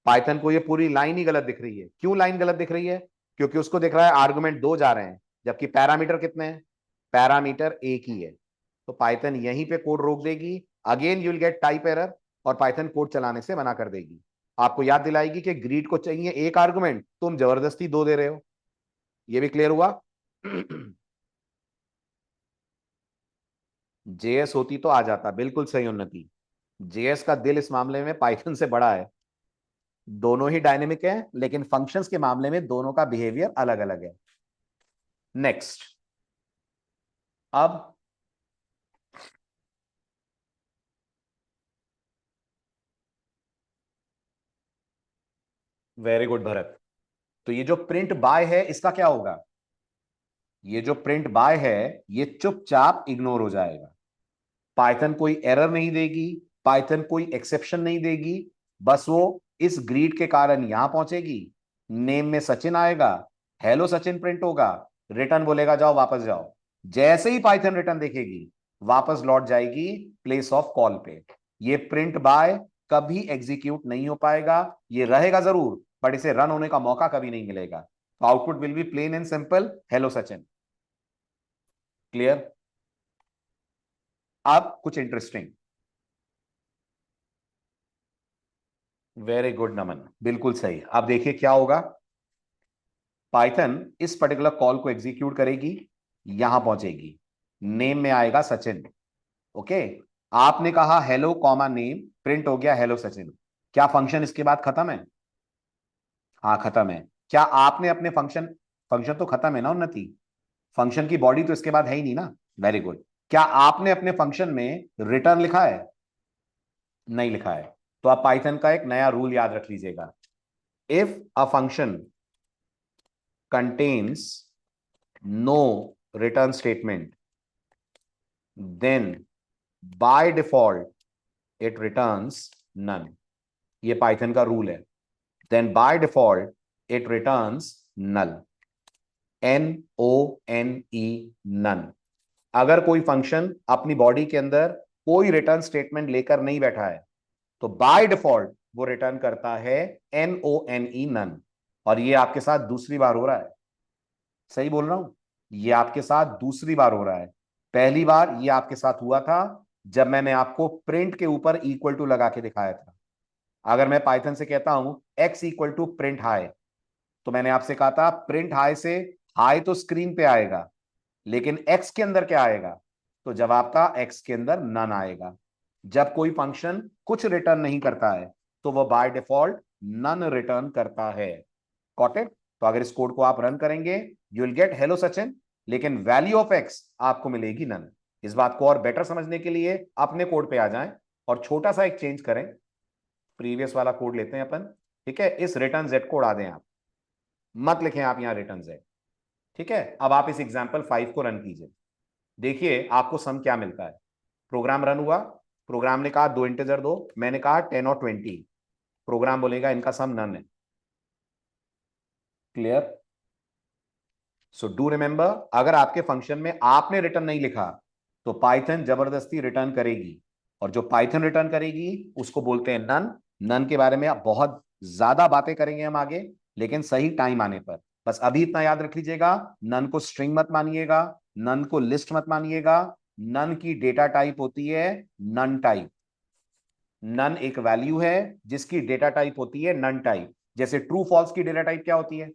पाइथन को ये पूरी लाइन ही गलत दिख रही है। क्यों लाइन गलत दिख रही है? क्योंकि उसको दिख रहा है आर्गुमेंट दो जा रहे हैं, जबकि पैरामीटर कितने हैं? पैरामीटर एक ही है। तो पाइथन यहीं पे कोड रोक देगी। Again you will gate type error, और पाइथन कोड चलाने से मना कर देगी। आपको याद दिलाएगी कि ग्रीड को चाहिए एक आर्गुमेंट, तुम जबरदस्ती दो दे रहे हो। ये भी क्लियर हुआ? जेएस होती तो आ जाता, बिल्कुल सही उन्नति। जेएस का दिल इस मामले में पाइथन से बड़ा है। दोनों ही डायनेमिक है, लेकिन फंक्शंस के मामले में दोनों का बिहेवियर अलग अलग है। नेक्स्ट। अब वेरी गुड भरत। तो ये जो प्रिंट बाय है इसका क्या होगा? ये जो प्रिंट बाय है ये चुपचाप इग्नोर हो जाएगा। पाइथन कोई एरर नहीं देगी, पाइथन कोई एक्सेप्शन नहीं देगी। बस वो इस ग्रीड के कारण यहां पहुंचेगी, नेम में सचिन आएगा, हेलो सचिन प्रिंट होगा, रिटर्न बोलेगा जाओ वापस जाओ। जैसे ही पाइथन रिटर्न देखेगी वापस लौट जाएगी प्लेस ऑफ कॉल पे। ये प्रिंट बाय कभी एग्जीक्यूट नहीं हो पाएगा। ये रहेगा जरूर, बट इसे रन होने का मौका कभी नहीं मिलेगा। तो output will be plain and simple, hello Sachin. Clear? अब कुछ इंटरेस्टिंग। वेरी गुड नमन, बिल्कुल सही। अब देखिए क्या होगा। पाइथन इस पर्टिकुलर कॉल को एग्जीक्यूट करेगी, यहां पहुंचेगी, नेम में आएगा सचिन। ओके। आपने कहा हेलो कॉमा नेम, प्रिंट हो गया हेलो सचिन। क्या फंक्शन इसके बाद खत्म है? हाँ खत्म है। क्या आपने अपने फंक्शन, फंक्शन तो खत्म है ना उन्नति, फंक्शन की बॉडी तो इसके बाद है ही नहीं ना। Very good. क्या आपने अपने फंक्शन में रिटर्न लिखा है? नहीं लिखा है। तो आप पाइथन का एक नया रूल याद रख लीजिएगा। If a function contains no return statement, then by default it returns none. ये पाइथन का रूल है. then by default it returns null. NONE none. अगर कोई फंक्शन अपनी बॉडी के अंदर कोई रिटर्न स्टेटमेंट लेकर नहीं बैठा है तो बाय डिफॉल्ट वो रिटर्न करता है NONE नन. और ये आपके साथ दूसरी बार हो रहा है. सही बोल रहा हूं? ये आपके साथ दूसरी बार हो रहा है. पहली बार ये आपके साथ हुआ था जब मैंने आपको प्रिंट के ऊपर इक्वल टू लगा के दिखाया था. अगर मैं पाइथन से कहता हूं x equal to print hi, तो मैंने आपसे कहा था प्रिंट हाई से हाई तो स्क्रीन पे आएगा, लेकिन x के अंदर क्या आएगा? तो जवाब था x के अंदर नन आएगा. जब कोई फंक्शन कुछ रिटर्न नहीं करता है तो वो बाय डिफॉल्ट नन रिटर्न करता है. Got it? तो अगर इस कोड को आप रन करेंगे you will get hello Sachin, लेकिन वैल्यू ऑफ x आपको मिलेगी नन. इस बात को और बेटर समझने के लिए अपने कोड पे आ जाएं और छोटा सा एक चेंज करें. प्रीवियस वाला कोड लेते हैं अपन. ठीक है, इस रिटर्न z को उड़ा दें. आप मत लिखें आप यहां रिटर्न z. ठीक है, अब आप इस एग्जाम्पल 5 को रन कीजिए. देखिए आपको सम क्या मिलता है. प्रोग्राम रन हुआ. प्रोग्राम ने कहा दो इंटीजर दो, मैंने कहा 10 और 20. प्रोग्राम बोलेगा इनका सम नन है. क्लियर? सो डू रिमेंबर, अगर आपके फंक्शन में आपने रिटर्न नहीं लिखा तो पाइथन जबरदस्ती रिटर्न करेगी, और जो पाइथन रिटर्न करेगी उसको बोलते हैं नन. नन के बारे में आप बहुत ज्यादा बातें करेंगे हम आगे, लेकिन सही टाइम आने पर. बस अभी इतना याद रख लीजिएगा, नन को स्ट्रिंग मत मानिएगा, नन को लिस्ट मत मानिएगा. नन की डेटा टाइप होती है नन टाइप. नन एक वैल्यू है जिसकी डेटा टाइप होती है नन टाइप. जैसे ट्रू फॉल्स की डेटा टाइप क्या होती है?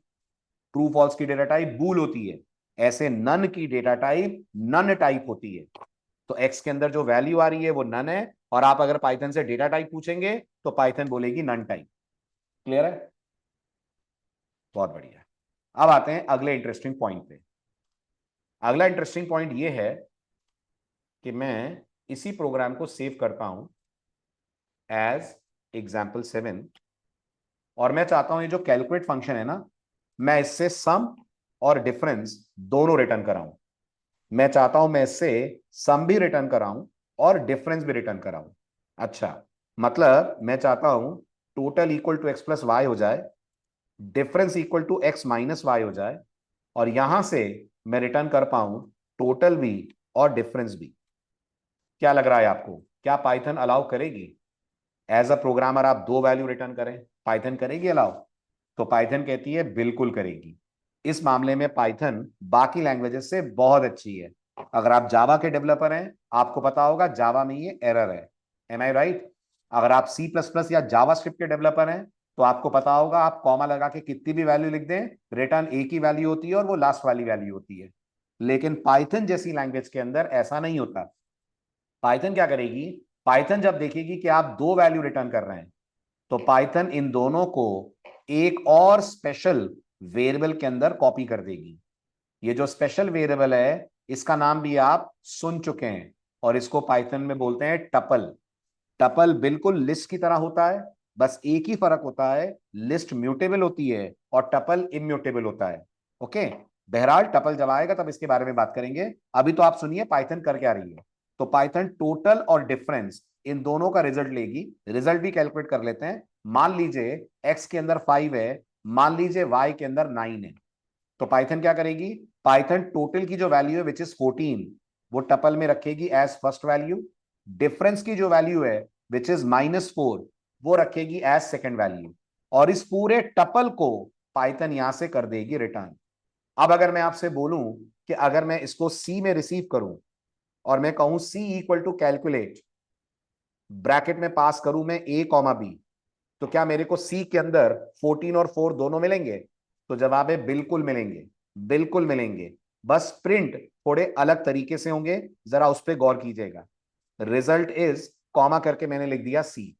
ट्रू फॉल्स की डेटा टाइप बूल होती है. ऐसे नन की डेटा टाइप नन टाइप होती है. तो एक्स के अंदर जो वैल्यू आ रही है वो नन है, और आप अगर पाइथन से डेटा टाइप पूछेंगे तो पाइथन बोलेगी नन टाइप. क्लियर है? बहुत बढ़िया. अब आते हैं अगले इंटरेस्टिंग पॉइंट पे. अगला इंटरेस्टिंग पॉइंट ये है कि मैं इसी प्रोग्राम को सेव करता हूं एज एग्जाम्पल 7, और मैं चाहता हूं ये जो कैलकुलेट फंक्शन है ना, मैं इससे सम और डिफरेंस दोनों रिटर्न कराऊं. मैं चाहता हूं मैं इससे सम भी रिटर्न कराऊं और डिफरेंस भी रिटर्न कराऊं. अच्छा, मतलब मैं चाहता हूं total equal to x plus y हो जाए, difference equal to x minus y हो जाए, और यहां से मैं रिटर्न कर पाऊं टोटल भी और डिफरेंस भी. क्या लग रहा है आपको? क्या पाइथन अलाउ करेगी एज अ प्रोग्रामर आप दो वैल्यू रिटर्न करें? पाइथन करेगी अलाउ? तो पाइथन कहती है बिल्कुल करेगी. इस मामले में पाइथन बाकी लैंग्वेजेस से बहुत अच्छी है. अगर आप जावा के डेवलपर हैं आपको पता होगा जावा में ये एरर है. M I right? अगर आप सी प्लस प्लस या जावा स्क्रिप्ट के डेवलपर हैं तो आपको पता होगा आप कॉमा लगा के कितनी भी वैल्यू लिख दें, रिटर्न एक ही वैल्यू होती है और वो लास्ट वाली वैल्यू होती है. लेकिन पाइथन जैसी लैंग्वेज के अंदर ऐसा नहीं होता. पाइथन क्या करेगी? पाइथन जब देखेगी कि आप दो वैल्यू रिटर्न कर रहे हैं तो पाइथन इन दोनों को एक और स्पेशल वेरिएबल के अंदर कॉपी कर देगी. ये जो स्पेशल वेरिएबल है इसका नाम भी आप सुन चुके हैं, और इसको पाइथन में बोलते हैं टपल. टपल बिल्कुल लिस्ट की तरह होता है, बस एक ही फर्क होता है, लिस्ट म्यूटेबल होती है और टपल इम्यूटेबल होता है. ओके, बहरहाल टपल जब आएगा तब इसके बारे में बात करेंगे. अभी तो आप सुनिए पाइथन कर क्या रही है. तो पाइथन टोटल और डिफरेंस इन दोनों का रिजल्ट लेगी. रिजल्ट भी कैलकुलेट कर लेते हैं. मान लीजिए एक्स के अंदर 5 है, मान लीजिए वाई के अंदर 9 है. तो पाइथन क्या करेगी? पाइथन टोटल की जो वैल्यू है विच इज 14 वो टपल में रखेगी एज फर्स्ट वैल्यू. डिफरेंस की जो वैल्यू है विच इज -4 वो रखेगी एज सेकेंड वैल्यू, और इस पूरे टपल को पाइथन यहां से कर देगी रिटर्न. अब अगर मैं आपसे बोलूं कि अगर मैं इसको सी में रिसीव करूं और मैं कहूं सी इक्वल टू कैलकुलेट, ब्रैकेट में पास करूं मैं ए कॉमा बी, तो क्या मेरे को सी के अंदर 14 और 4 दोनों मिलेंगे? तो जवाब है बिल्कुल मिलेंगे. बिल्कुल मिलेंगे. बस प्रिंट थोड़े अलग तरीके से होंगे, जरा उस पर गौर कीजिएगा. रिजल्ट इज कॉमा करके मैंने लिख दिया सी,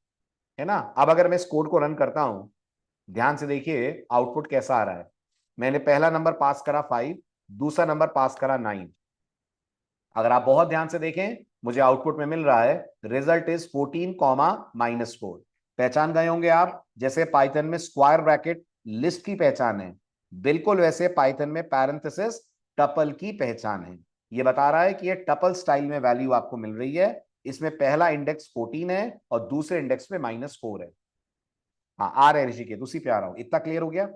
है ना. अब अगर मैं इस कोड को रन करता हूं, ध्यान से देखिए आउटपुट कैसा आ रहा है. मैंने पहला नंबर पास करा 5, दूसरा नंबर पास करा 9. अगर आप बहुत ध्यान से देखें मुझे आउटपुट में मिल रहा है रिजल्ट इज 14 कॉमा -4. पहचान गए होंगे आप, जैसे पाइथन में स्क्वायर ब्रैकेट लिस्ट की पहचान है, बिल्कुल वैसे पाइथन में पैरेंथेसिस टपल की पहचान है. ये बता रहा है कि ये टपल स्टाइल में वैल्यू आपको मिल रही है, इसमें पहला इंडेक्स 14 है और दूसरे इंडेक्स पे -4 है। हाँ आ रहे ऋषिकेश, उसी पे आ रहा हूं, इतना क्लियर हो गया?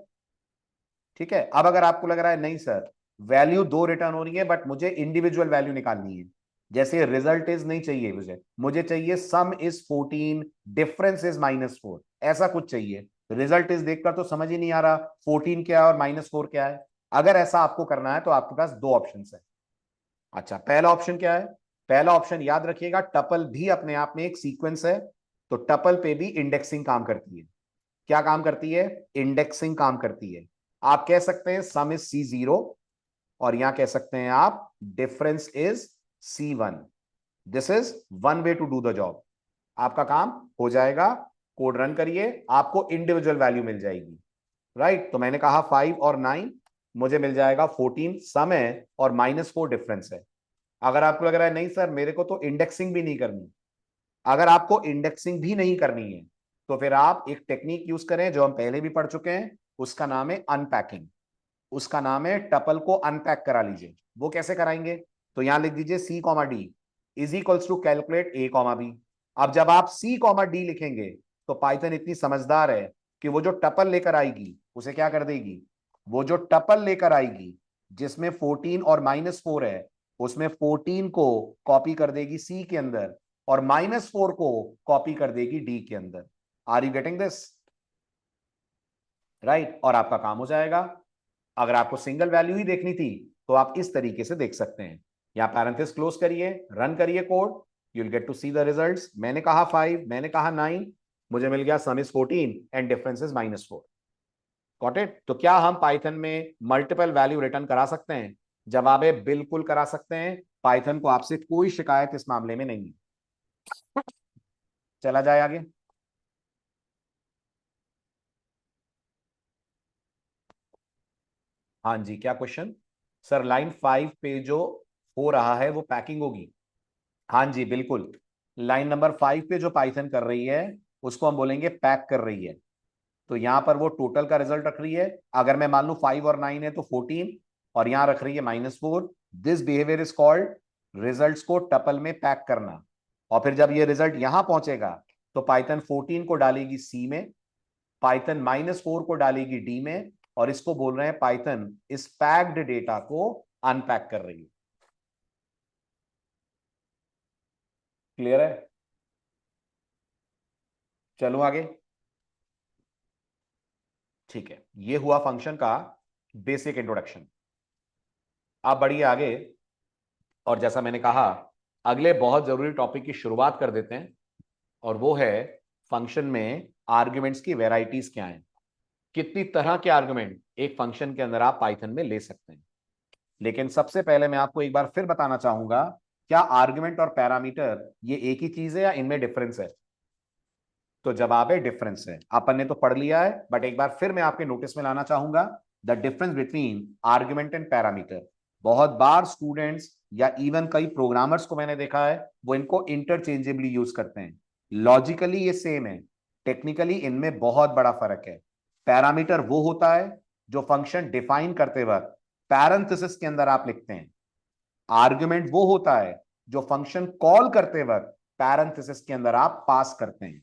ठीक है। अब अगर आपको लग रहा है नहीं सर वैल्यू दो रिटर्न हो रही है बट मुझे इंडिविजुअल वैल्यू निकालनी है, जैसे रिजल्ट इज नहीं चाहिए, मुझे मुझे चाहिए सम इज 14 डिफरेंस इज -4, ऐसा कुछ चाहिए। रिजल्ट इज देखकर तो समझ ही नहीं आ रहा 14 क्या है और -4 क्या है। अगर ऐसा आपको करना है तो आपके पास दो ऑप्शन है। अच्छा पहला ऑप्शन क्या है? पहला ऑप्शन याद रखिएगा, टपल भी अपने आप में एक सीक्वेंस है, तो टपल पे भी इंडेक्सिंग काम करती है। क्या काम करती है? इंडेक्सिंग काम करती है। आप कह सकते हैं सम इज C0 और यहां कह सकते हैं आप difference is C1। This is one way to do the job. आपका काम हो जाएगा, कोड रन करिए, आपको इंडिविजुअल वैल्यू मिल जाएगी। राइट, तो मैंने कहा 5 और 9, मुझे मिल जाएगा 14 सम है और -4 डिफरेंस है। अगर आपको लग रहा है नहीं सर मेरे को तो इंडेक्सिंग भी नहीं करनी, अगर आपको इंडेक्सिंग भी नहीं करनी है तो फिर आप एक टेक्निक यूज करें जो हम पहले भी पढ़ चुके हैं, उसका नाम है अनपैकिंग। उसका नाम है टपल को अनपैक करा लीजिए। वो कैसे कराएंगे? तो यहां लिख दीजिए C comma D is equals to calculate A comma B. अब जब आप C कॉमा डी लिखेंगे तो पाइथन इतनी समझदार है कि वो जो टपल लेकर आएगी उसे क्या कर देगी, वो जो टपल लेकर आएगी जिसमें 14 और -4 है उसमें 14 को कॉपी कर देगी C के अंदर और -4 को कॉपी कर देगी D के अंदर। Are you getting this? Right, और आपका काम हो जाएगा। अगर आपको सिंगल वैल्यू ही देखनी थी तो आप इस तरीके से देख सकते हैं। यहां पैरेंथेसिस क्लोज करिए, रन करिए code, you will get to see the results. मैंने कहा 5, मैंने कहा 9, मुझे मिल गया sum is 14 and difference is -4। Got it? तो क्या हम पाइथन में मल्टीपल वैल्यू रिटर्न करा सकते हैं? जवाब है बिल्कुल करा सकते हैं। पाइथन को आपसे कोई शिकायत इस मामले में नहीं है। चला जाए आगे। हाँ जी, क्या क्वेश्चन? सर लाइन 5 पे जो हो रहा है वो पैकिंग होगी। हाँ जी बिल्कुल, लाइन नंबर 5 पे जो पाइथन कर रही है उसको हम बोलेंगे पैक कर रही है। तो यहां पर वो टोटल का रिजल्ट रख रही है, अगर मैं मान लू 5 और 9 है तो 14, और यहां रख रही है -4। This behaviour is called results को टपल में पैक करना। और फिर जब ये रिजल्ट यहां पहुंचेगा तो पाइथन 14 को डालेगी सी में, पाइथन -4 को डालेगी डी में, और इसको बोल रहे हैं पाइथन इस पैक्ड डेटा को अनपैक कर रही है। क्लियर है? चलो आगे। ठीक है, ये हुआ फंक्शन का बेसिक इंट्रोडक्शन। आप बढ़िए आगे, और जैसा मैंने कहा अगले बहुत जरूरी टॉपिक की शुरुआत कर देते हैं, और वो है फंक्शन में आर्ग्यूमेंट्स की वेराइटीज क्या हैं। कितनी तरह के आर्ग्यूमेंट एक फंक्शन के अंदर आप पाइथन में ले सकते हैं। लेकिन सबसे पहले मैं आपको एक बार फिर बताना चाहूंगा, क्या आर्ग्यूमेंट और पैरामीटर ये एक ही चीज है या इनमें डिफरेंस है? तो जवाब है डिफरेंस है। अपन ने तो पढ़ लिया है बट एक बार फिर मैं आपके नोटिस में लाना चाहूंगा the difference between argument and parameter. बहुत बार स्टूडेंट्स या इवन कई प्रोग्रामर्स को मैंने देखा है वो इनको इंटरचेंजेबली यूज करते हैं। लॉजिकली ये सेम है, टेक्निकली इनमें बहुत बड़ा फर्क है। पैरामीटर वो होता है जो फंक्शन डिफाइन करते वक्त पैरेंथेसिस के अंदर आप लिखते हैं। आर्ग्यूमेंट वो होता है जो फंक्शन कॉल करते वक्त पैरेंथेसिस के अंदर आप पास करते हैं।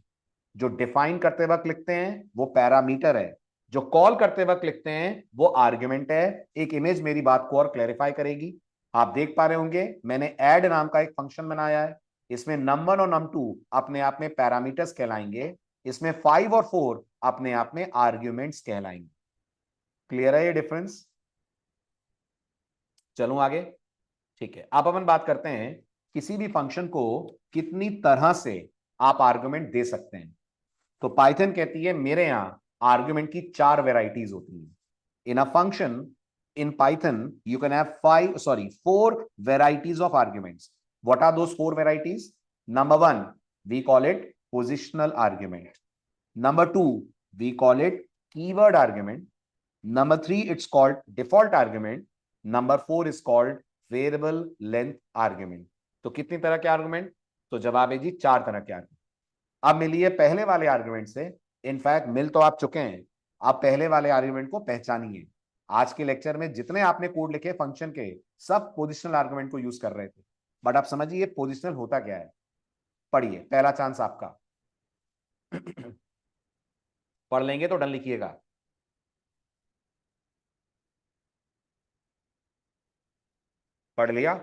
जो डिफाइन करते वक्त लिखते हैं वो पैरामीटर है, जो कॉल करते वक्त लिखते हैं वो आर्ग्यूमेंट है। एक इमेज मेरी बात को और क्लैरिफाई करेगी। आप देख पा रहे होंगे मैंने ऐड नाम का एक फंक्शन बनाया है, इसमें num1 और num2 अपने आप में पैरामीटर्स कहलाएंगे, इसमें 5 और 4 अपने आप में आर्ग्यूमेंट्स कहलाएंगे। क्लियर है ये डिफरेंस? चलूं आगे। ठीक है, अब अपन बात करते हैं किसी भी फंक्शन को कितनी तरह से आप आर्गुमेंट दे सकते हैं। तो पाइथन कहती है मेरे यहां आर्गुमेंट की 4 वेराइटीज होती हैं। In a function in Python you can have 4 varieties of arguments. What are those 4 varieties? Number 1 we call it positional argument, number 2 we call it keyword argument, number 3 it's called default argument, number 4 is called variable length argument. तो कितनी तरह के argument? तो जवाब है जी 4 तरह के argument. अब मिलिए पहले वाले आर्ग्यूमेंट से, इनफैक्ट मिल तो आप चुके हैं, आप पहले वाले आर्ग्यूमेंट को पहचानिए। आज के लेक्चर में जितने आपने कोड लिखे फंक्शन के, सब पोजिशनल आर्गुमेंट को यूज कर रहे थे। बट आप समझिए पोजिशनल होता क्या है। पढ़िए, पहला चांस आपका। पढ़ लेंगे तो डन लिखिएगा। पढ़ लिया?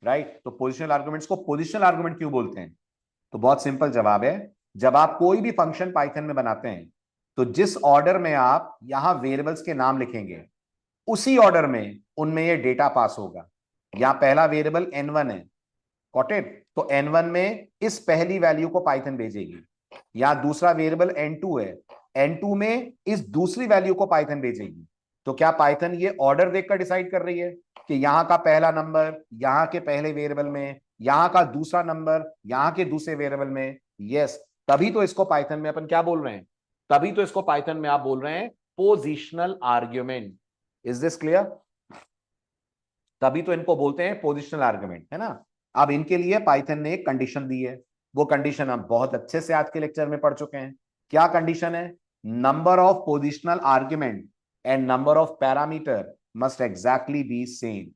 राइट। तो पोजिशनल आर्गुमेंट्स को पोजिशनल आर्गुमेंट क्यों बोलते हैं? तो बहुत सिंपल जवाब है, जब आप कोई भी फंक्शन पाइथन में बनाते हैं तो जिस ऑर्डर में आप यहां वेरिएबल्स के नाम लिखेंगे उसी ऑर्डर में उनमें ये डेटा पास होगा। यहां पहला वेरिएबल n1 है, गॉट इट? तो n1 में इस पहली वैल्यू को पाइथन भेजेगी। यहां दूसरा वेरिएबल n2 है, n2 में इस दूसरी वैल्यू को पाइथन भेजेगी। तो क्या पाइथन ये ऑर्डर देखकर डिसाइड कर रही है कि यहां का पहला नंबर यहां के पहले वेरिएबल में, यहां का दूसरा नंबर यहां के दूसरे वेरिएबल में? यस। तभी तो इसको पाइथन में अपन क्या बोल रहे हैं? तभी तो इसको पाइथन में आप बोल रहे हैं positional argument. Is this clear? तभी तो इनको बोलते हैं पोजिशनल आर्गुमेंट, है ना। अब इनके लिए पाइथन ने एक कंडीशन दी है, वो कंडीशन हम बहुत अच्छे से आज के लेक्चर में पढ़ चुके हैं। क्या कंडीशन है? Number of positional argument and number of parameter must exactly B same.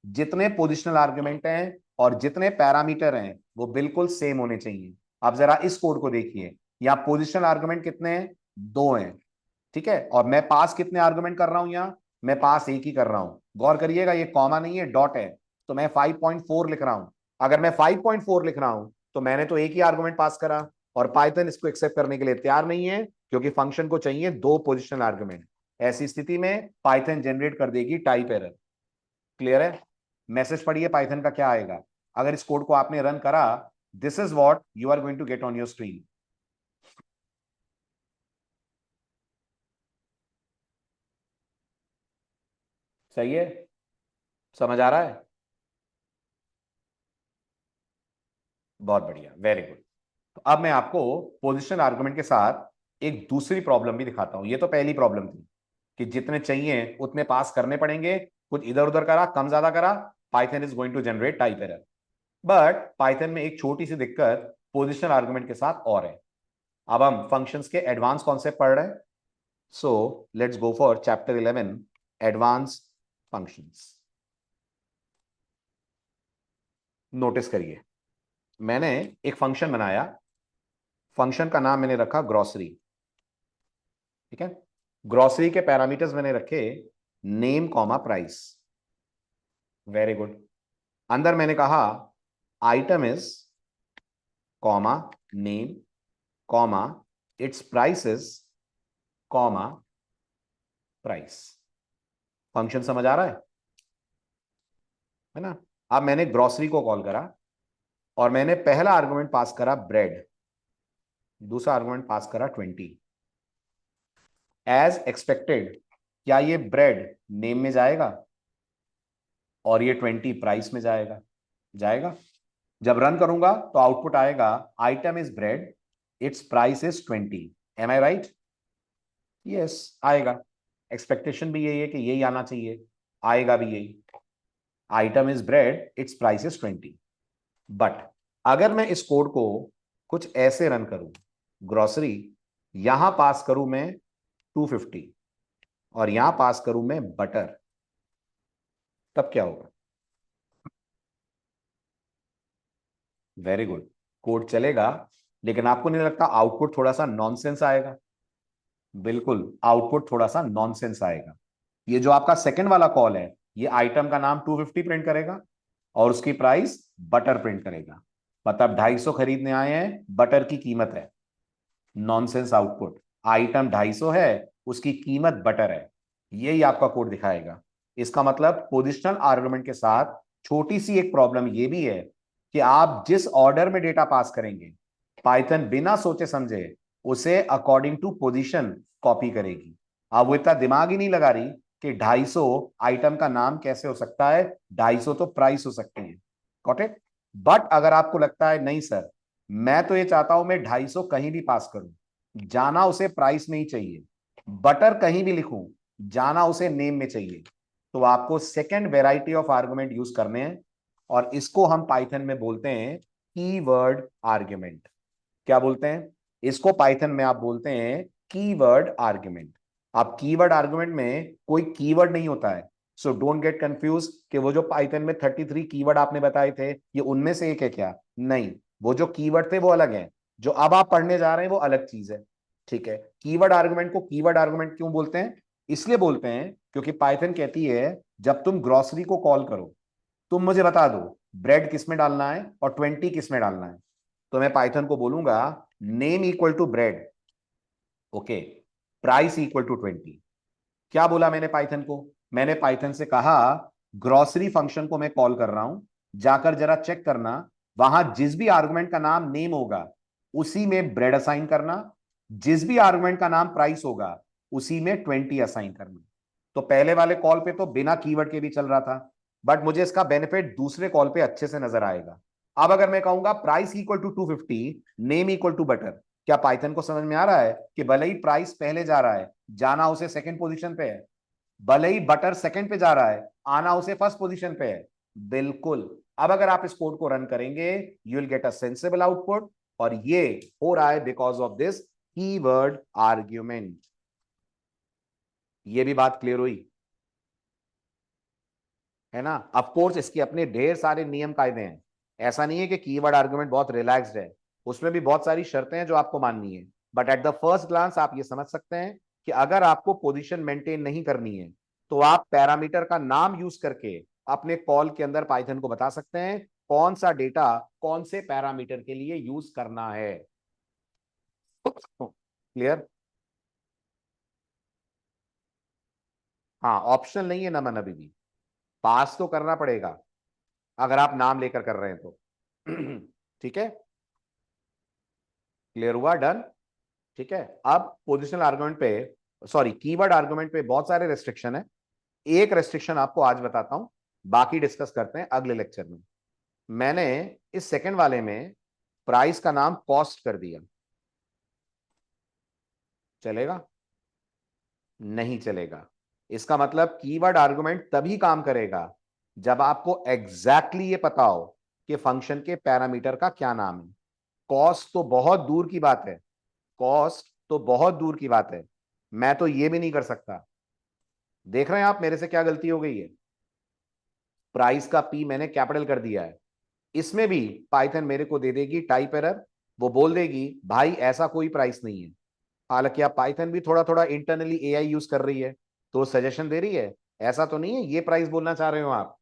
जितने पोजिशनल आर्ग्यूमेंट हैं और जितने पैरामीटर हैं वो बिल्कुल सेम होने चाहिए। अब जरा इस कोड को देखिए, यहां पोजिशनल आर्ग्यूमेंट कितने हैं? 2 हैं, ठीक है। और मैं पास कितने आर्गुमेंट कर रहा हूं? यहां मैं पास एक ही कर रहा हूं। गौर करिएगा, ये कॉमा नहीं है, डॉट है। तो मैं 5.4 लिख रहा हूं। अगर मैं 5.4 लिख रहा हूं तो मैंने तो एक ही आर्गुमेंट पास करा, और पाइथन इसको एक्सेप्ट करने के लिए तैयार नहीं है, क्योंकि फंक्शन को चाहिए 2 पोजिशनल आर्गुमेंट। ऐसी स्थिति में पाइथन जनरेट कर देगी टाइप एरर। क्लियर है? मैसेज पढ़िए पाइथन का क्या आएगा अगर इस कोड को आपने रन करा। This is what you are going to get on your screen. सही है? समझ आ रहा है? बहुत बढ़िया, वेरी गुड। तो अब मैं आपको पोजिशनल आर्गुमेंट के साथ एक दूसरी प्रॉब्लम भी दिखाता हूं। ये तो पहली प्रॉब्लम थी कि जितने चाहिए उतने पास करने पड़ेंगे, कुछ इधर उधर करा, कम ज्यादा करा, Python is going to generate type error. But Python में एक छोटी सी दिक्कत पोजिशनल आर्गुमेंट के साथ और है। अब हम फंक्शंस के एडवांस कॉन्सेप्ट पढ़ रहे हैं। So let's go for chapter 11, advance functions. Notice करिए, मैंने एक फंक्शन बनाया, फंक्शन का नाम मैंने रखा ग्रोसरी, ठीक है। ग्रोसरी के पैरामीटर्स मैंने रखे name comma price. Very good. अंदर मैंने कहा item is comma name comma it's price is comma price. Function समझ आ रहा है ना। अब मैंने ग्रोसरी को कॉल करा और मैंने पहला आर्गुमेंट पास करा ब्रेड, दूसरा आर्गुमेंट पास करा 20। एज एक्सपेक्टेड, क्या ये ब्रेड नेम में जाएगा और ये 20 प्राइस में जाएगा? जाएगा। जब रन करूंगा तो आउटपुट आएगा item is bread, its price is 20। Am I right? Yes, आएगा। एक्सपेक्टेशन भी यही है कि यही आना चाहिए, आएगा भी यही। Item is bread, its price is 20। But अगर मैं इस कोड को कुछ ऐसे रन करूं, ग्रोसरी यहां पास करूं मैं 250 और यहां पास करूं मैं बटर, तब क्या होगा? वेरी गुड, कोड चलेगा, लेकिन आपको नहीं लगता आउटपुट थोड़ा सा नॉनसेंस आएगा? बिल्कुल, आउटपुट थोड़ा सा नॉनसेंस आएगा। ये जो आपका सेकंड वाला कॉल है, ये आइटम का नाम 250 प्रिंट करेगा और उसकी प्राइस बटर प्रिंट करेगा। मतलब 250 खरीदने आए हैं, बटर की कीमत है। Nonsense output. आइटम 250 है, उसकी कीमत बटर है। यही आपका कोड दिखाएगा। इसका मतलब पोजिशनल आर्गुमेंट के साथ छोटी सी एक प्रॉब्लम ये भी है कि आप जिस ऑर्डर में डेटा पास करेंगे, पाइथन बिना सोचे समझे उसे अकॉर्डिंग टू पोजीशन कॉपी करेगी। अब वो इतना दिमाग ही नहीं लगा रही कि 250 आइटम का नाम कैसे हो सकता है, 250 तो प्राइस हो सकते हैं। Got it? बट अगर आपको लगता है नहीं सर, मैं तो ये चाहता हूं मैं 250 कहीं भी पास करूं, जाना उसे प्राइस में ही चाहिए, बटर कहीं भी लिखूं, जाना उसे नेम में चाहिए, तो आपको second variety of argument use करने हैं, और इसको हम पाइथन में बोलते हैं कीवर्ड आर्ग्यूमेंट। क्या बोलते हैं इसको? पाइथन में आप बोलते हैं कीवर्ड आर्ग्यूमेंट। अब कीवर्ड आर्गुमेंट में कोई कीवर्ड नहीं होता है, सो डोंट गेट कंफ्यूज कि वो जो पाइथन में 33 कीवर्ड आपने बताए थे ये उनमें से एक है क्या, नहीं, वो जो कीवर्ड थे वो अलग हैं, जो अब आप पढ़ने जा रहे हैं वो अलग चीज है। ठीक है, कीवर्ड आर्गुमेंट को कीवर्ड आर्गुमेंट क्यों बोलते हैं, इसलिए बोलते हैं क्योंकि पाइथन कहती है जब तुम ग्रोसरी को कॉल करो, तुम मुझे बता दो ब्रेड किस में डालना है और 20 किस में डालना है, तो मैं पाइथन को बोलूंगा name equal to bread, okay, price equal to 20। क्या बोला मैंने पाइथन को, मैंने पाइथन से कहा ग्रोसरी फंक्शन को मैं कॉल कर रहा हूं, जाकर जरा चेक करना वहां जिस भी आर्गुमेंट का नाम नेम होगा उसी में ब्रेड असाइन करना, जिस भी आर्गुमेंट का नाम प्राइस होगा उसी में 20 असाइन करना। तो पहले वाले कॉल पे तो बिना कीवर्ड के भी चल रहा था, बट मुझे इसका बेनिफिट दूसरे कॉल पे अच्छे से नजर आएगा। अब अगर मैं कहूंगा price equal to 250, name equal to butter, क्या पाइथन को समझ में आ रहा है कि भले ही प्राइस पहले जा रहा है, जाना उसे सेकंड पोजीशन पे है, भले ही बटर सेकंड पे जा रहा है, आना उसे फर्स्ट पोजीशन पे है, बिल्कुल। अब अगर आप इस कोड को रन करेंगे you will get a sensible output, और ये हो रहा है because of this keyword argument. ये भी बात क्लियर हुई है ना। ऑफ कोर्स इसके अपने ढेर सारे नियम कायदे हैं, ऐसा नहीं है कि कीवर्ड आर्गुमेंट बहुत रिलैक्स्ड है, उसमें भी बहुत सारी शर्तें हैं जो आपको माननी है। But at the first glance आप ये समझ सकते हैं कि अगर आपको पोजीशन मेंटेन नहीं करनी है तो आप पैरामीटर का नाम यूज करके अपने कॉल के अंदर पाइथन को बता सकते हैं कौन सा डेटा कौन से पैरामीटर के लिए यूज करना है। क्लियर। हाँ, ऑप्शनल नहीं है नमन, अभी भी पास तो करना पड़ेगा अगर आप नाम लेकर कर रहे हैं तो। ठीक है, क्लियर हुआ, डन। ठीक है, अब पोजिशनल आर्गुमेंट पे, सॉरी कीवर्ड आर्गुमेंट पे बहुत सारे रेस्ट्रिक्शन है, एक रेस्ट्रिक्शन आपको आज बताता हूं, बाकी डिस्कस करते हैं अगले लेक्चर में। मैंने इस सेकंड वाले में प्राइस का नाम कॉस्ट कर दिया, चलेगा, नहीं चलेगा। इसका मतलब कीवर्ड आर्गुमेंट तभी काम करेगा जब आपको एग्जैक्टली ये पता हो कि फंक्शन के पैरामीटर का क्या नाम है। कॉस्ट तो बहुत दूर की बात है, कॉस्ट तो बहुत दूर की बात है, मैं तो ये भी नहीं कर सकता। देख रहे हैं आप मेरे से क्या गलती हो गई है, प्राइस का पी मैंने कैपिटल कर दिया है, इसमें भी पाइथन मेरे को दे देगी टाइप एरर, वो बोल देगी भाई ऐसा कोई प्राइस नहीं है। हालांकि आप पाइथन भी थोड़ा थोड़ा इंटरनली एआई यूज कर रही है तो सजेशन दे रही है, ऐसा तो नहीं है ये प्राइस बोलना चाह रहे हो आप।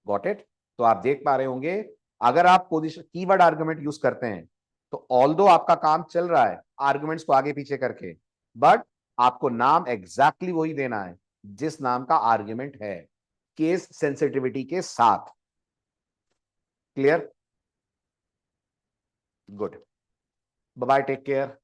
Got it. तो आप देख पा रहे होंगे अगर आप पोजीशन कीवर्ड आर्गुमेंट यूज करते हैं तो ऑल्दो आपका काम चल रहा है आर्गुमेंट्स को आगे पीछे करके, बट आपको नाम एग्जैक्टली वही देना है जिस नाम का आर्गुमेंट है, केस सेंसिटिविटी के साथ। Clear, good, bye bye, take care.